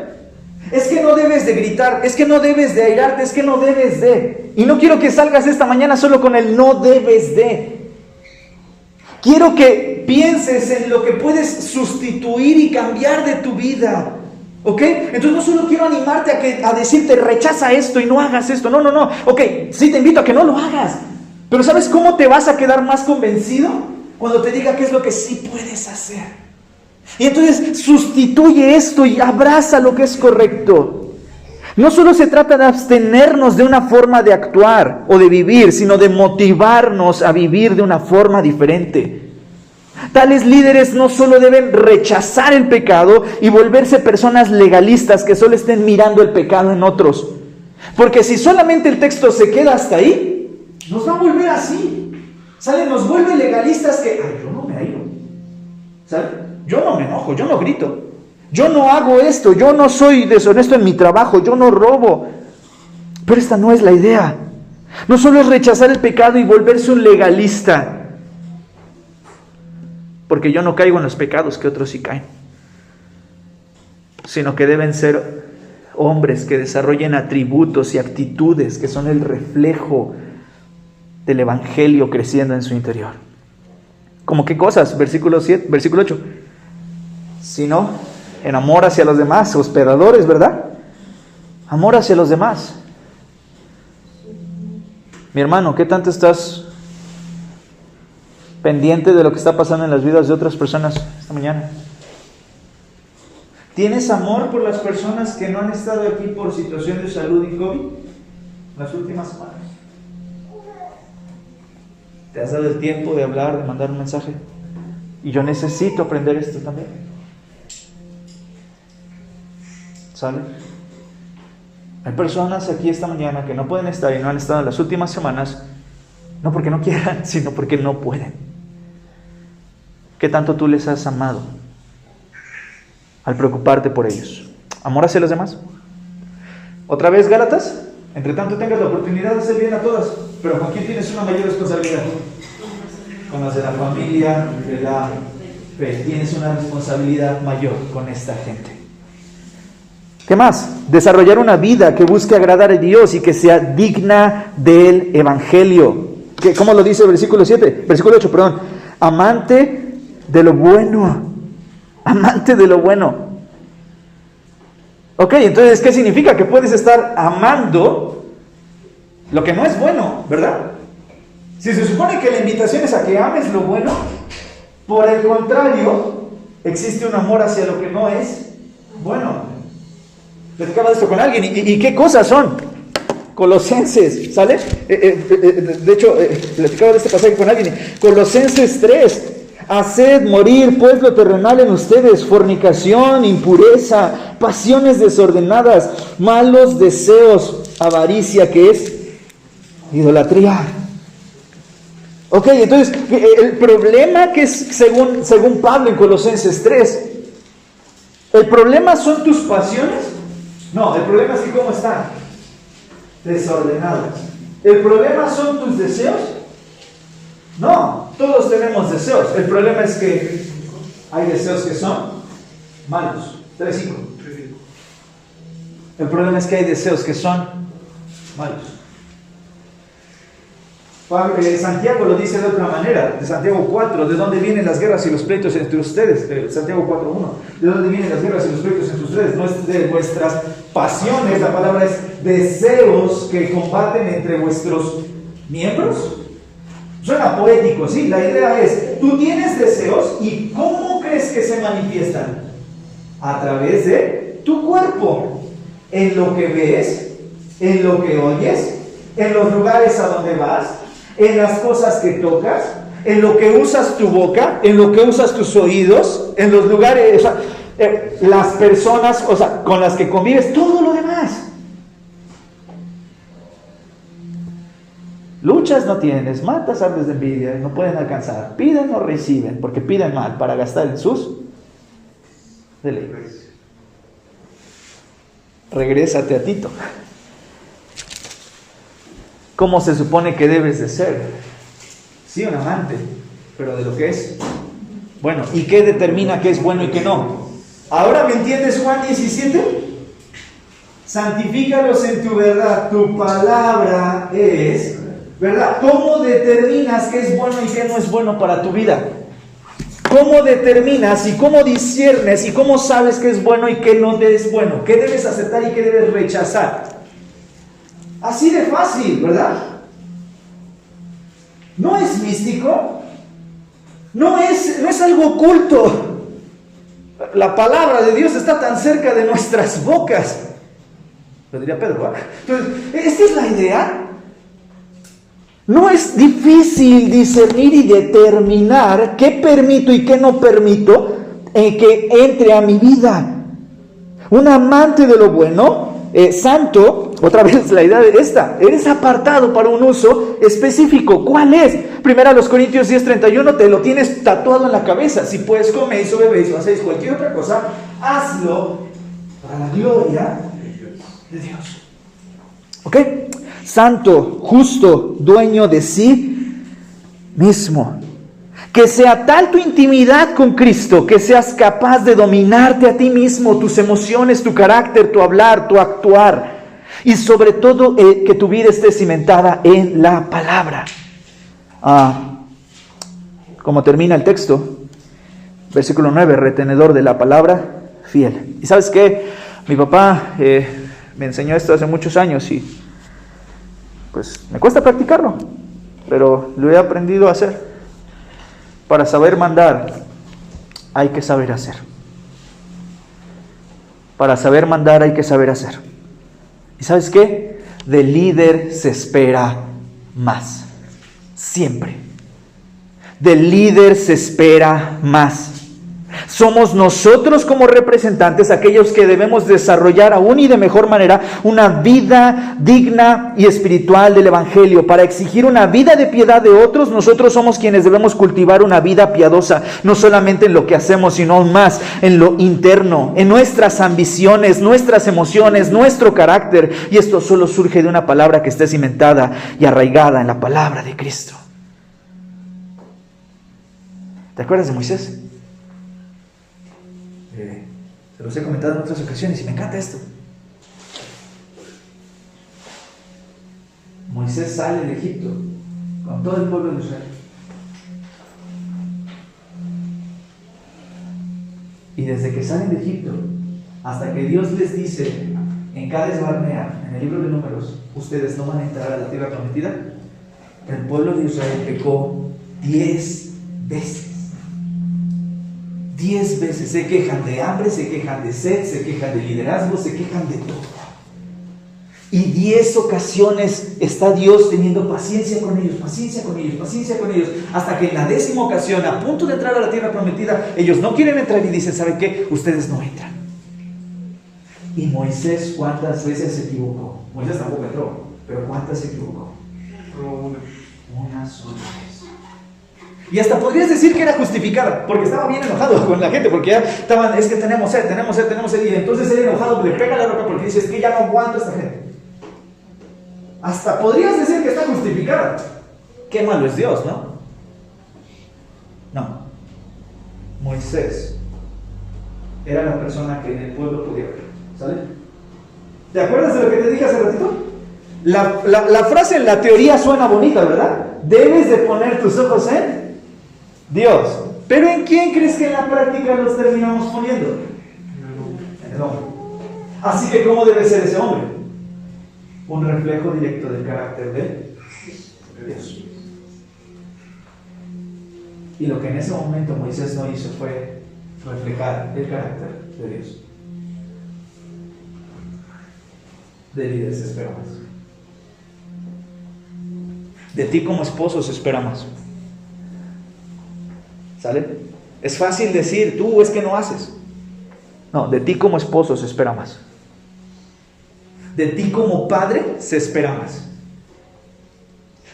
Es que no debes de gritar, es que no debes de airarte, es que no debes de. Y no quiero que salgas esta mañana solo con el no debes de. Quiero que pienses en lo que puedes sustituir y cambiar de tu vida. ¿Ok? Entonces no solo quiero animarte a decirte rechaza esto y no hagas esto. No. Ok, sí te invito a que no lo hagas. Pero ¿sabes cómo te vas a quedar más convencido? Cuando te diga qué es lo que sí puedes hacer. Y entonces sustituye esto y abraza lo que es correcto. No solo se trata de abstenernos de una forma de actuar o de vivir, sino de motivarnos a vivir de una forma diferente. Tales líderes no solo deben rechazar el pecado y volverse personas legalistas que solo estén mirando el pecado en otros. Porque si solamente el texto se queda hasta ahí, nos va a volver así. ¿Sale? Nos vuelve legalistas que, yo no me airo. ¿Sale? Yo no me enojo, yo no grito. Yo no hago esto, yo no soy deshonesto en mi trabajo, yo no robo. Pero esta no es la idea. No solo es rechazar el pecado y volverse un legalista. Porque yo no caigo en los pecados que otros sí caen. Sino que deben ser hombres que desarrollen atributos y actitudes que son el reflejo del evangelio creciendo en su interior. ¿Cómo qué cosas? Versículo 8. Sino en amor hacia los demás, hospedadores, ¿verdad? Amor hacia los demás. Mi hermano, ¿qué tanto estás pendiente de lo que está pasando en las vidas de otras personas esta mañana? ¿Tienes amor por las personas que no han estado aquí por situación de salud y COVID las últimas semanas? ¿Te has dado el tiempo de hablar, de mandar un mensaje? Y yo necesito aprender esto también. ¿Sale? Hay personas aquí esta mañana que no pueden estar y no han estado en las últimas semanas, no porque no quieran, sino porque no pueden. ¿Qué tanto tú les has amado al preocuparte por ellos? ¿Amor hacia los demás? ¿Otra vez Gálatas? Entre tanto tengas la oportunidad de hacer bien a todas, pero ¿con quién tienes una mayor responsabilidad? Con las de la familia, de la fe. Tienes una responsabilidad mayor con esta gente. ¿Qué más? Desarrollar una vida que busque agradar a Dios y que sea digna del Evangelio. ¿Cómo lo dice el versículo 8, perdón. Amante de lo bueno. Amante de lo bueno. Ok, entonces, ¿qué significa? Que puedes estar amando lo que no es bueno, ¿verdad? Si se supone que la invitación es a que ames lo bueno, por el contrario, existe un amor hacia lo que no es bueno. Platicaba esto con alguien, ¿y qué cosas son? Colosenses, ¿sale? De hecho, platicaba de este pasaje con alguien. Colosenses 3. Haced morir pues lo terrenal en ustedes: fornicación, impureza, pasiones desordenadas, malos deseos, avaricia, que es idolatría. Ok, entonces, el problema que es, según Pablo en Colosenses 3, ¿el problema son tus pasiones? No, el problema es que ¿cómo están? Desordenadas. ¿El problema son tus deseos? No, todos tenemos deseos. El problema es que hay deseos que son malos. 3:5. El problema es que hay deseos que son malos. Santiago lo dice de otra manera, de Santiago 4, ¿de dónde vienen las guerras y los pleitos entre ustedes? Santiago 4:1, ¿de dónde vienen las guerras y los pleitos entre ustedes? No es de vuestras pasiones, la palabra es deseos que combaten entre vuestros miembros. Suena poético, sí, la idea es, tú tienes deseos y ¿cómo crees que se manifiestan? A través de tu cuerpo, en lo que ves, en lo que oyes, en los lugares a donde vas, en las cosas que tocas, en lo que usas tu boca, en lo que usas tus oídos, en los lugares, o sea, las personas, o sea, con las que convives, todo lo demás. Luchas no tienes, matas, ardes de envidia, no pueden alcanzar, piden no reciben, porque piden mal para gastar en sus deleites. Regrésate a Tito. ¿Cómo se supone que debes de ser? Sí, un amante, pero de lo que es bueno. ¿Y qué determina qué es bueno y qué no? ¿Ahora me entiendes Juan 17? Santifícalos en tu verdad, tu palabra es verdad. ¿Cómo determinas qué es bueno y qué no es bueno para tu vida? ¿Cómo determinas y cómo disciernes y cómo sabes qué es bueno y qué no es bueno? ¿Qué debes aceptar y qué debes rechazar? Así de fácil, ¿verdad? No es místico, no es algo oculto. La palabra de Dios está tan cerca de nuestras bocas. Lo diría Pedro, ¿verdad? Entonces, esta es la idea. No es difícil discernir y determinar qué permito y qué no permito que entre a mi vida. Un amante de lo bueno, santo, otra vez la idea de esta, eres apartado para un uso específico. ¿Cuál es? Primero los Corintios 10:31, te lo tienes tatuado en la cabeza. Si puedes coméis o bebéis o hacéis cualquier otra cosa, hazlo para la gloria de Dios. ¿Ok? Santo, justo, dueño de sí mismo. Que sea tal tu intimidad con Cristo, que seas capaz de dominarte a ti mismo, tus emociones, tu carácter, tu hablar, tu actuar. Y sobre todo que tu vida esté cimentada en la palabra. Como termina el texto, versículo 9, retenedor de la palabra, fiel. ¿Y sabes qué? Mi papá me enseñó esto hace muchos años y pues me cuesta practicarlo, pero lo he aprendido a hacer. Para saber mandar, hay que saber hacer. Para saber mandar, hay que saber hacer. ¿Y sabes qué? Del líder se espera más. Siempre. Del líder se espera más. Somos nosotros como representantes aquellos que debemos desarrollar aún y de mejor manera una vida digna y espiritual del Evangelio. Para exigir una vida de piedad de otros, nosotros somos quienes debemos cultivar una vida piadosa, no solamente en lo que hacemos, sino aún más en lo interno, en nuestras ambiciones, nuestras emociones, nuestro carácter. Y esto solo surge de una palabra que esté cimentada y arraigada en la palabra de Cristo. ¿Te acuerdas de Moisés? Se los he comentado en otras ocasiones y me encanta esto. Moisés sale de Egipto con todo el pueblo de Israel. Y desde que salen de Egipto hasta que Dios les dice en Cades Barnea, en el libro de Números, ustedes no van a entrar a la tierra prometida, el pueblo de Israel pecó 10 veces. 10 veces se quejan de hambre, se quejan de sed, se quejan de liderazgo, se quejan de todo. Y 10 ocasiones está Dios teniendo paciencia con ellos, paciencia con ellos, paciencia con ellos, hasta que en la 10ª ocasión, a punto de entrar a la tierra prometida, ellos no quieren entrar y dicen, ¿saben qué? Ustedes no entran. Y Moisés, ¿cuántas veces se equivocó? Moisés tampoco entró, pero ¿cuántas se equivocó? Una sola vez. Y hasta podrías decir que era justificada, porque estaba bien enojado con la gente, porque ya estaban, es que tenemos sed, y entonces él enojado le pega la roca porque dice, es que ya no aguanto a esta gente. Hasta podrías decir que está justificada. Qué malo es Dios, ¿no? No. Moisés era la persona que en el pueblo podía ver, ¿sale? ¿Te acuerdas de lo que te dije hace ratito? La frase en la teoría suena bonita, ¿verdad? Debes de poner tus ojos en Dios. ¿Pero en quién crees que en la práctica los terminamos poniendo? En el hombre. Así que ¿cómo debe ser ese hombre? Un reflejo directo del carácter de Dios. Y lo que en ese momento Moisés no hizo fue reflejar el carácter de Dios. De líder se espera más. De ti como esposo se espera más. ¿Sale? Es fácil decir, tú es que no haces. No, de ti como esposo se espera más. De ti como padre se espera más.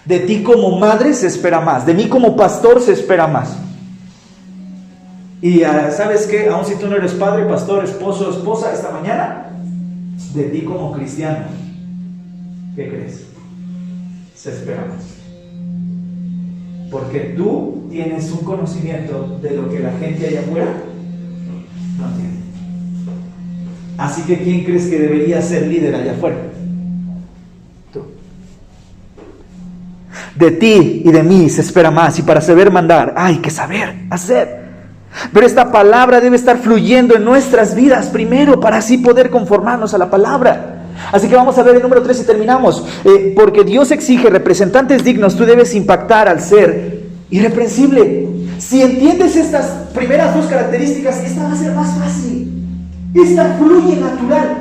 De ti como madre se espera más. De mí como pastor se espera más. Y ¿sabes qué? Aun si tú no eres padre, pastor, esposo, esposa, esta mañana, de ti como cristiano, ¿qué crees? Se espera más. Porque tú tienes un conocimiento de lo que la gente allá afuera no tiene. Así que ¿quién crees que debería ser líder allá afuera? Tú. De ti y de mí se espera más, y para saber mandar hay que saber hacer. Pero esta palabra debe estar fluyendo en nuestras vidas primero, para así poder conformarnos a la palabra. Así que vamos a ver el número 3 y terminamos. Porque Dios exige representantes dignos, tú debes impactar al ser irreprensible. Si entiendes estas primeras 2 características, esta va a ser más fácil. Esta fluye natural.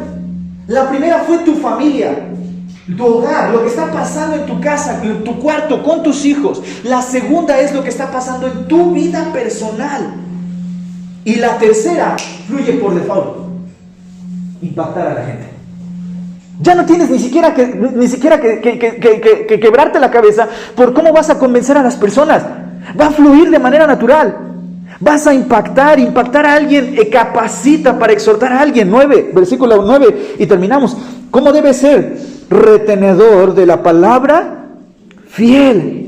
La primera fue tu familia, tu hogar, lo que está pasando en tu casa, en tu cuarto, con tus hijos. La segunda es lo que está pasando en tu vida personal. Y la tercera fluye por default: impactar a la gente. Ya no tienes ni siquiera que quebrarte la cabeza por cómo vas a convencer a las personas. Va a fluir de manera natural. Vas a impactar a alguien, capacita para exhortar a alguien. 9, versículo 9, y terminamos. ¿Cómo debe ser? Retenedor de la palabra fiel.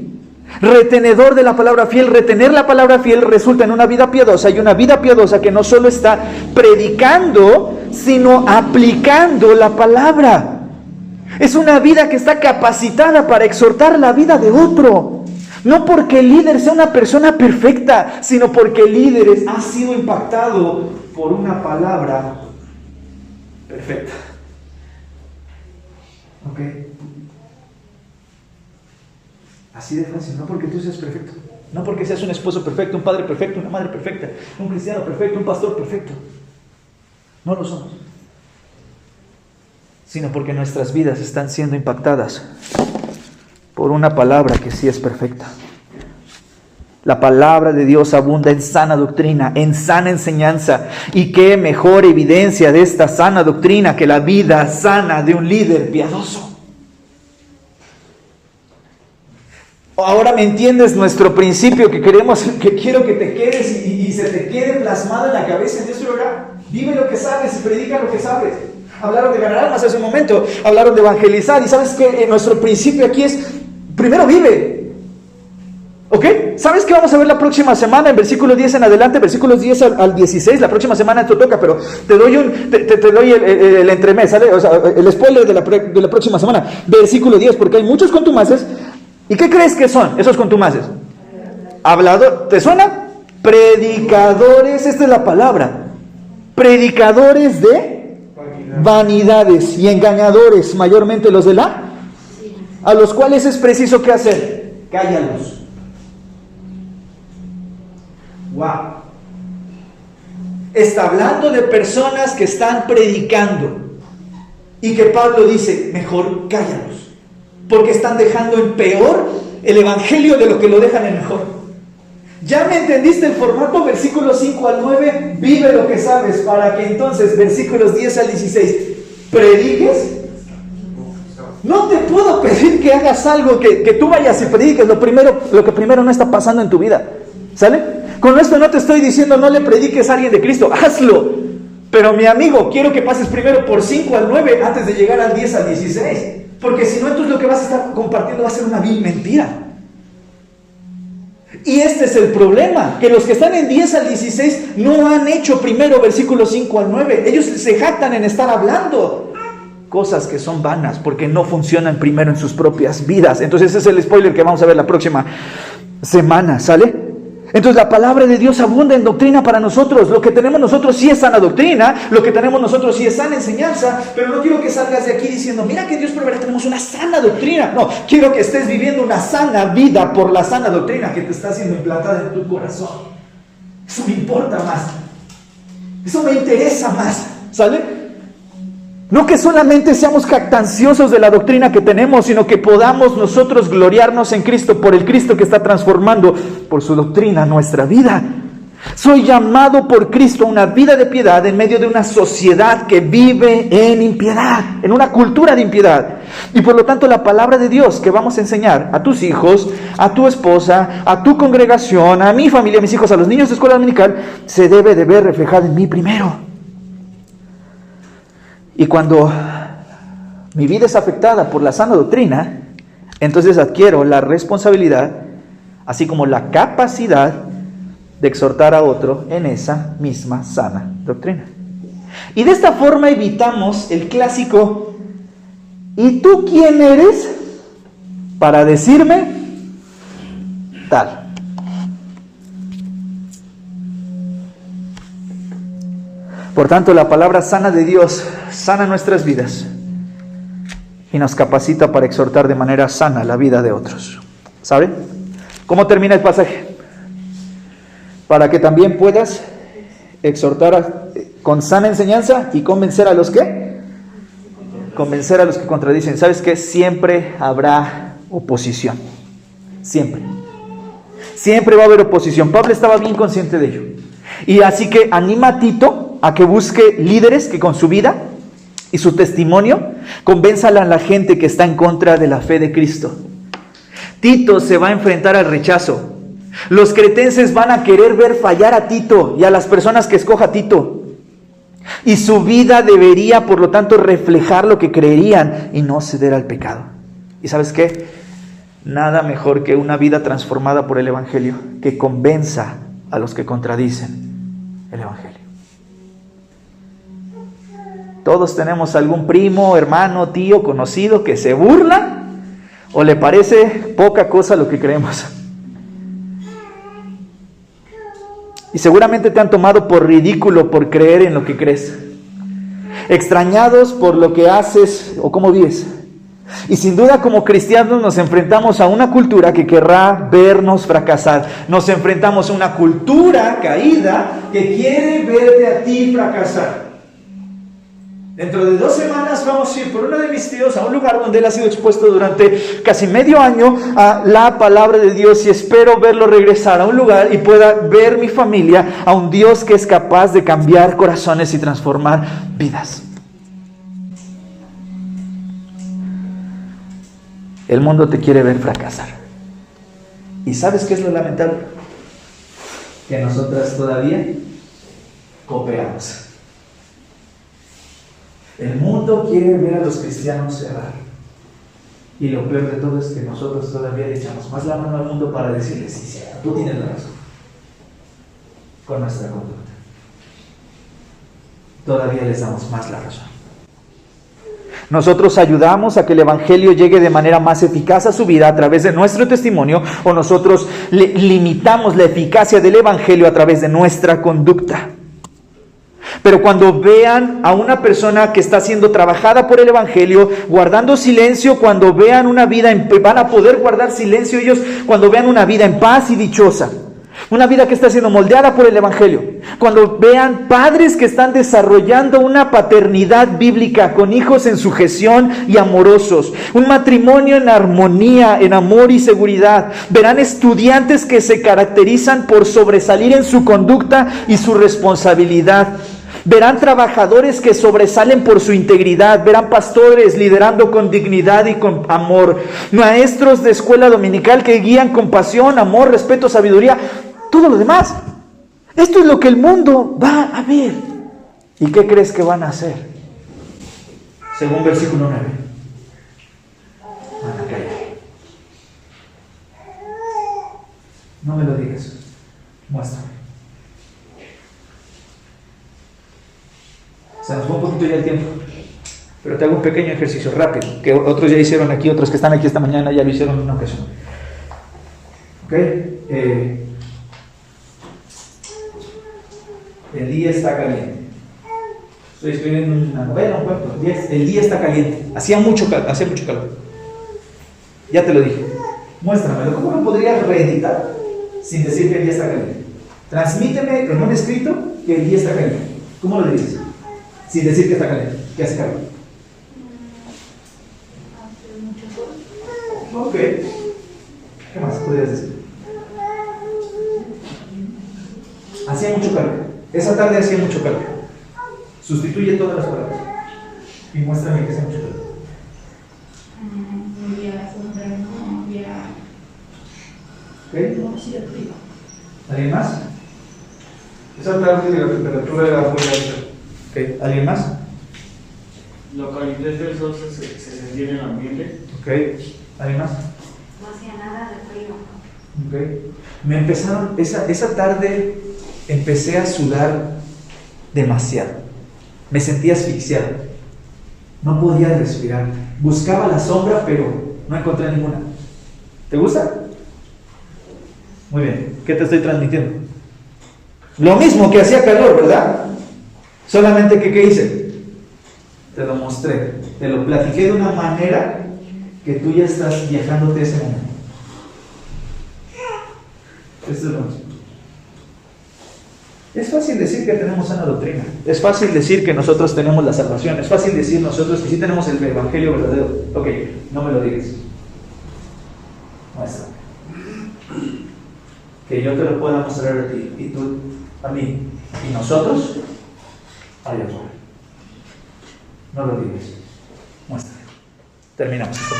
Retenedor de la palabra fiel. Retener la palabra fiel resulta en una vida piadosa, y una vida piadosa que no solo está predicando, sino aplicando la palabra. Es una vida que está capacitada para exhortar la vida de otro. No porque el líder sea una persona perfecta, sino porque el líder ha sido impactado por una palabra perfecta. ¿Ok? Así de fácil, no porque tú seas perfecto, no porque seas un esposo perfecto, un padre perfecto, una madre perfecta, un cristiano perfecto, un pastor perfecto. No lo somos. Sino porque nuestras vidas están siendo impactadas por una palabra que sí es perfecta. La palabra de Dios abunda en sana doctrina, en sana enseñanza. Y qué mejor evidencia de esta sana doctrina que la vida sana de un líder piadoso. Ahora me entiendes nuestro principio que quiero que te quedes y se te quede plasmado en la cabeza en este lugar. Vive lo que sabes y predica lo que sabes. Hablaron de ganar almas hace un momento, hablaron de evangelizar, y sabes que nuestro principio aquí es: primero vive. ¿Ok? ¿Sabes qué vamos a ver la próxima semana? En versículo 10 en adelante, versículos 10 al 16, la próxima semana esto toca, pero te doy el entremés, ¿sale? O sea, el spoiler de la próxima semana. Versículo 10, porque hay muchos contumaces. ¿Y qué crees que son esos contumaces? Hablador, ¿te suena? Predicadores, esta es la palabra. Predicadores de vanidades y engañadores, mayormente los de a los cuales es preciso ¿qué hacer? Cállalos. Wow. Está hablando de personas que están predicando y que Pablo dice: mejor cállalos, porque están dejando en peor el evangelio de lo que lo dejan en mejor. ¿Ya me entendiste el formato? Versículos 5 al 9, vive lo que sabes, para que entonces, versículos 10 al 16, prediques. No te puedo pedir que hagas algo que tú vayas y prediques lo que primero no está pasando en tu vida. ¿Sale? Con esto no te estoy diciendo no le prediques a alguien de Cristo, hazlo. Pero mi amigo, quiero que pases primero por 5 al 9 antes de llegar al 10 al 16. Porque si no, entonces lo que vas a estar compartiendo va a ser una vil mentira. Y este es el problema, que los que están en 10 al 16 no han hecho primero versículos 5 al 9. Ellos se jactan en estar hablando cosas que son vanas porque no funcionan primero en sus propias vidas. Entonces ese es el spoiler que vamos a ver la próxima semana, ¿sale? Entonces la palabra de Dios abunda en doctrina para nosotros. Lo que tenemos nosotros sí es sana doctrina, lo que tenemos nosotros sí es sana enseñanza, pero no quiero que salgas de aquí diciendo: mira que Dios proveerá, tenemos una sana doctrina. No, quiero que estés viviendo una sana vida por la sana doctrina que te está siendo implantada en tu corazón. Eso me importa más, eso me interesa más, ¿sale? No que solamente seamos jactanciosos de la doctrina que tenemos, sino que podamos nosotros gloriarnos en Cristo por el Cristo que está transformando por su doctrina nuestra vida. Soy llamado por Cristo a una vida de piedad en medio de una sociedad que vive en impiedad, en una cultura de impiedad. Y por lo tanto la palabra de Dios que vamos a enseñar a tus hijos, a tu esposa, a tu congregación, a mi familia, a mis hijos, a los niños de escuela dominical, se debe de ver reflejada en mí primero. Y cuando mi vida es afectada por la sana doctrina, entonces adquiero la responsabilidad, así como la capacidad de exhortar a otro en esa misma sana doctrina. Y de esta forma evitamos el clásico: ¿y tú quién eres para decirme tal? Por tanto, la palabra sana de Dios sana nuestras vidas y nos capacita para exhortar de manera sana la vida de otros. ¿Saben? ¿Cómo termina el pasaje? Para que también puedas exhortar con sana enseñanza y convencer a los que convencer a los que contradicen. ¿Sabes qué? Siempre habrá oposición. Siempre. Siempre va a haber oposición. Pablo estaba bien consciente de ello. Y así que anima a Tito a que busque líderes que con su vida y su testimonio convenzan a la gente que está en contra de la fe de Cristo. Tito se va a enfrentar al rechazo. Los cretenses van a querer ver fallar a Tito y a las personas que escoja Tito. Y su vida debería, por lo tanto, reflejar lo que creerían y no ceder al pecado. ¿Y sabes qué? Nada mejor que una vida transformada por el Evangelio que convenza a los que contradicen el Evangelio. Todos tenemos algún primo, hermano, tío, conocido que se burla o le parece poca cosa lo que creemos. Y seguramente te han tomado por ridículo por creer en lo que crees. Extrañados por lo que haces o cómo vives. Y sin duda como cristianos nos enfrentamos a una cultura que querrá vernos fracasar. Nos enfrentamos a una cultura caída que quiere verte a ti fracasar. Dentro de 2 semanas vamos a ir por uno de mis tíos a un lugar donde él ha sido expuesto durante casi medio año a la palabra de Dios y espero verlo regresar a un lugar y pueda ver mi familia a un Dios que es capaz de cambiar corazones y transformar vidas. El mundo te quiere ver fracasar. ¿Y sabes qué es lo lamentable? Que nosotras todavía cooperamos. El mundo quiere ver a los cristianos errar. Y lo peor de todo es que nosotros todavía le echamos más la mano al mundo para decirle, sí, tú tienes la razón. Con nuestra conducta. Todavía les damos más la razón. Nosotros ayudamos a que el Evangelio llegue de manera más eficaz a su vida a través de nuestro testimonio, o nosotros limitamos la eficacia del Evangelio a través de nuestra conducta. Pero cuando vean a una persona que está siendo trabajada por el Evangelio, guardando silencio, cuando vean una vida, van a poder guardar silencio ellos cuando vean una vida en paz y dichosa. Una vida que está siendo moldeada por el Evangelio. Cuando vean padres que están desarrollando una paternidad bíblica con hijos en sujeción y amorosos. Un matrimonio en armonía, en amor y seguridad. Verán estudiantes que se caracterizan por sobresalir en su conducta y su responsabilidad. Verán trabajadores que sobresalen por su integridad. Verán pastores liderando con dignidad y con amor. Maestros de escuela dominical que guían con pasión, amor, respeto, sabiduría. Todo lo demás. Esto es lo que el mundo va a ver. ¿Y qué crees que van a hacer? Según versículo 9. Van a callar. No me lo digas. Muéstrame. Se nos fue un poquito ya el tiempo, pero te hago un pequeño ejercicio rápido, que otros ya hicieron aquí, otros que están aquí esta mañana ya lo hicieron en una ocasión. ¿Ok? El día está caliente. Estoy escribiendo una novela, un cuento. El día está caliente. Hacía mucho calor. Ya te lo dije. Muéstramelo. ¿Cómo lo podrías reeditar sin decir que el día está caliente? Transmíteme en un escrito que el día está caliente. ¿Cómo lo dices? Sin decir que está caliente, que hace calor. Hace mucho sol. Ok. ¿Qué más podrías decir? Hacía mucho calor. Esa tarde hacía mucho calor. Sustituye todas las palabras. Y muéstrame que hacía mucho calor. Había sombra, no había. ¿Ok? No hacía frío. ¿Alguien más? Esa tarde la temperatura era muy alta. Okay. ¿Alguien más? La calidez del sol se sentía en el ambiente. Ok. ¿Alguien más? No hacía nada de frío. Ok. Me empezaron, esa tarde empecé a sudar demasiado. Me sentía asfixiado. No podía respirar. Buscaba la sombra, pero no encontré ninguna. ¿Te gusta? Muy bien. ¿Qué te estoy transmitiendo? Lo mismo que hacía calor, ¿verdad? Solamente que, ¿qué hice? Te lo mostré, te lo platiqué de una manera que tú ya estás viajándote a ese momento. Esto es lo mismo. Es fácil decir que tenemos sana doctrina. Es fácil decir que nosotros tenemos la salvación. Es fácil decir nosotros que sí tenemos el evangelio verdadero. Ok, no me lo digas. Muéstrame. Que yo te lo pueda mostrar a ti y tú a mí. Y nosotros allá afuera. No lo digas. Muéstrame. Terminamos esto.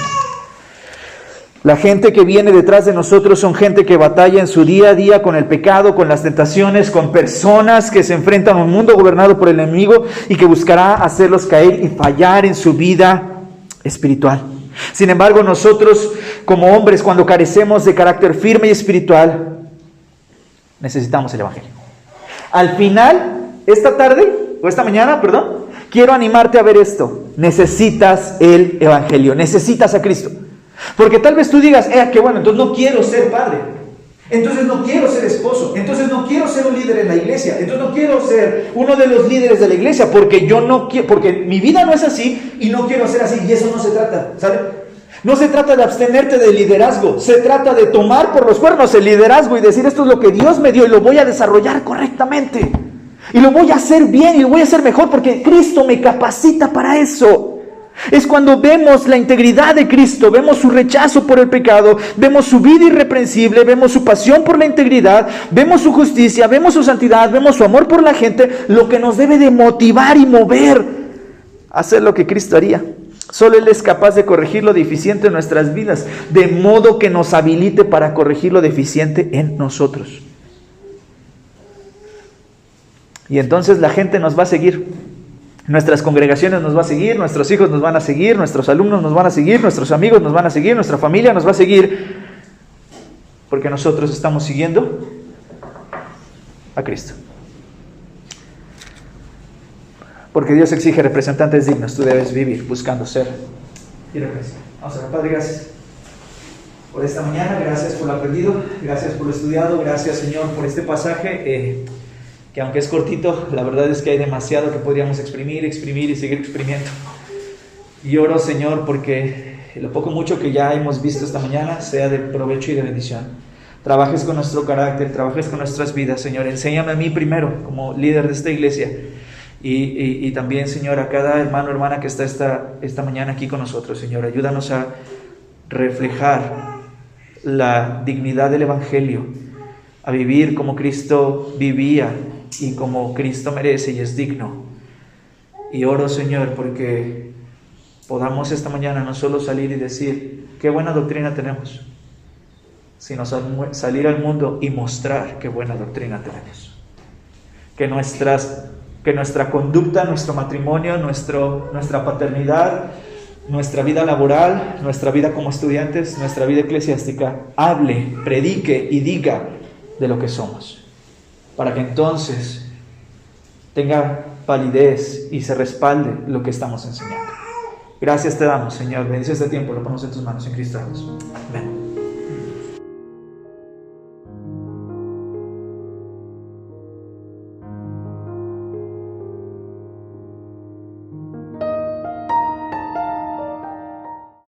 La gente que viene detrás de nosotros son gente que batalla en su día a día con el pecado, con las tentaciones, con personas que se enfrentan a un mundo gobernado por el enemigo y que buscará hacerlos caer y fallar en su vida espiritual. Sin embargo, nosotros como hombres, cuando carecemos de carácter firme y espiritual, necesitamos el evangelio. Al final, esta tarde, o esta mañana, perdón, quiero animarte a ver esto. Necesitas el evangelio, necesitas a Cristo. Porque tal vez tú digas, que bueno, entonces no quiero ser padre, entonces no quiero ser esposo, entonces no quiero ser un líder en la iglesia, entonces no quiero ser uno de los líderes de la iglesia, porque yo no quiero, porque mi vida no es así y no quiero ser así. Y eso no se trata, ¿sale? No se trata de abstenerte del liderazgo, se trata de tomar por los cuernos el liderazgo y decir, esto es lo que Dios me dio y lo voy a desarrollar correctamente, y lo voy a hacer bien y lo voy a hacer mejor porque Cristo me capacita para eso. Es cuando vemos la integridad de Cristo, vemos su rechazo por el pecado, vemos su vida irreprensible, vemos su pasión por la integridad, vemos su justicia, vemos su santidad, vemos su amor por la gente, lo que nos debe de motivar y mover a hacer lo que Cristo haría. Solo Él es capaz de corregir lo deficiente en nuestras vidas, de modo que nos habilite para corregir lo deficiente en nosotros. Y entonces la gente nos va a seguir. Nuestras congregaciones nos va a seguir, nuestros hijos nos van a seguir, nuestros alumnos nos van a seguir, nuestros amigos nos van a seguir, nuestra familia nos va a seguir, porque nosotros estamos siguiendo a Cristo. Porque Dios exige representantes dignos, tú debes vivir buscando ser irreprensible. Vamos a ver, Padre, gracias por esta mañana, gracias por lo aprendido, gracias por lo estudiado, gracias, Señor, por este pasaje, que aunque es cortito, la verdad es que hay demasiado que podríamos exprimir y seguir exprimiendo. Y oro, Señor, porque lo poco mucho que ya hemos visto esta mañana sea de provecho y de bendición. Trabajes con nuestro carácter, trabajes con nuestras vidas, Señor. Enséñame a mí primero, como líder de esta iglesia, y también, Señor, a cada hermano o hermana que está esta mañana aquí con nosotros, Señor. Ayúdanos a reflejar la dignidad del evangelio, a vivir como Cristo vivía y como Cristo merece y es digno. Y oro, Señor, porque podamos esta mañana no solo salir y decir qué buena doctrina tenemos, sino salir al mundo y mostrar qué buena doctrina tenemos. Que nuestra conducta, nuestro matrimonio, nuestra paternidad, nuestra vida laboral, nuestra vida como estudiantes, nuestra vida eclesiástica, hable, predique y diga de lo que somos, para que entonces tenga validez y se respalde lo que estamos enseñando. Gracias te damos, Señor. Bendice este tiempo, lo ponemos en tus manos en Cristo Jesús. Amén.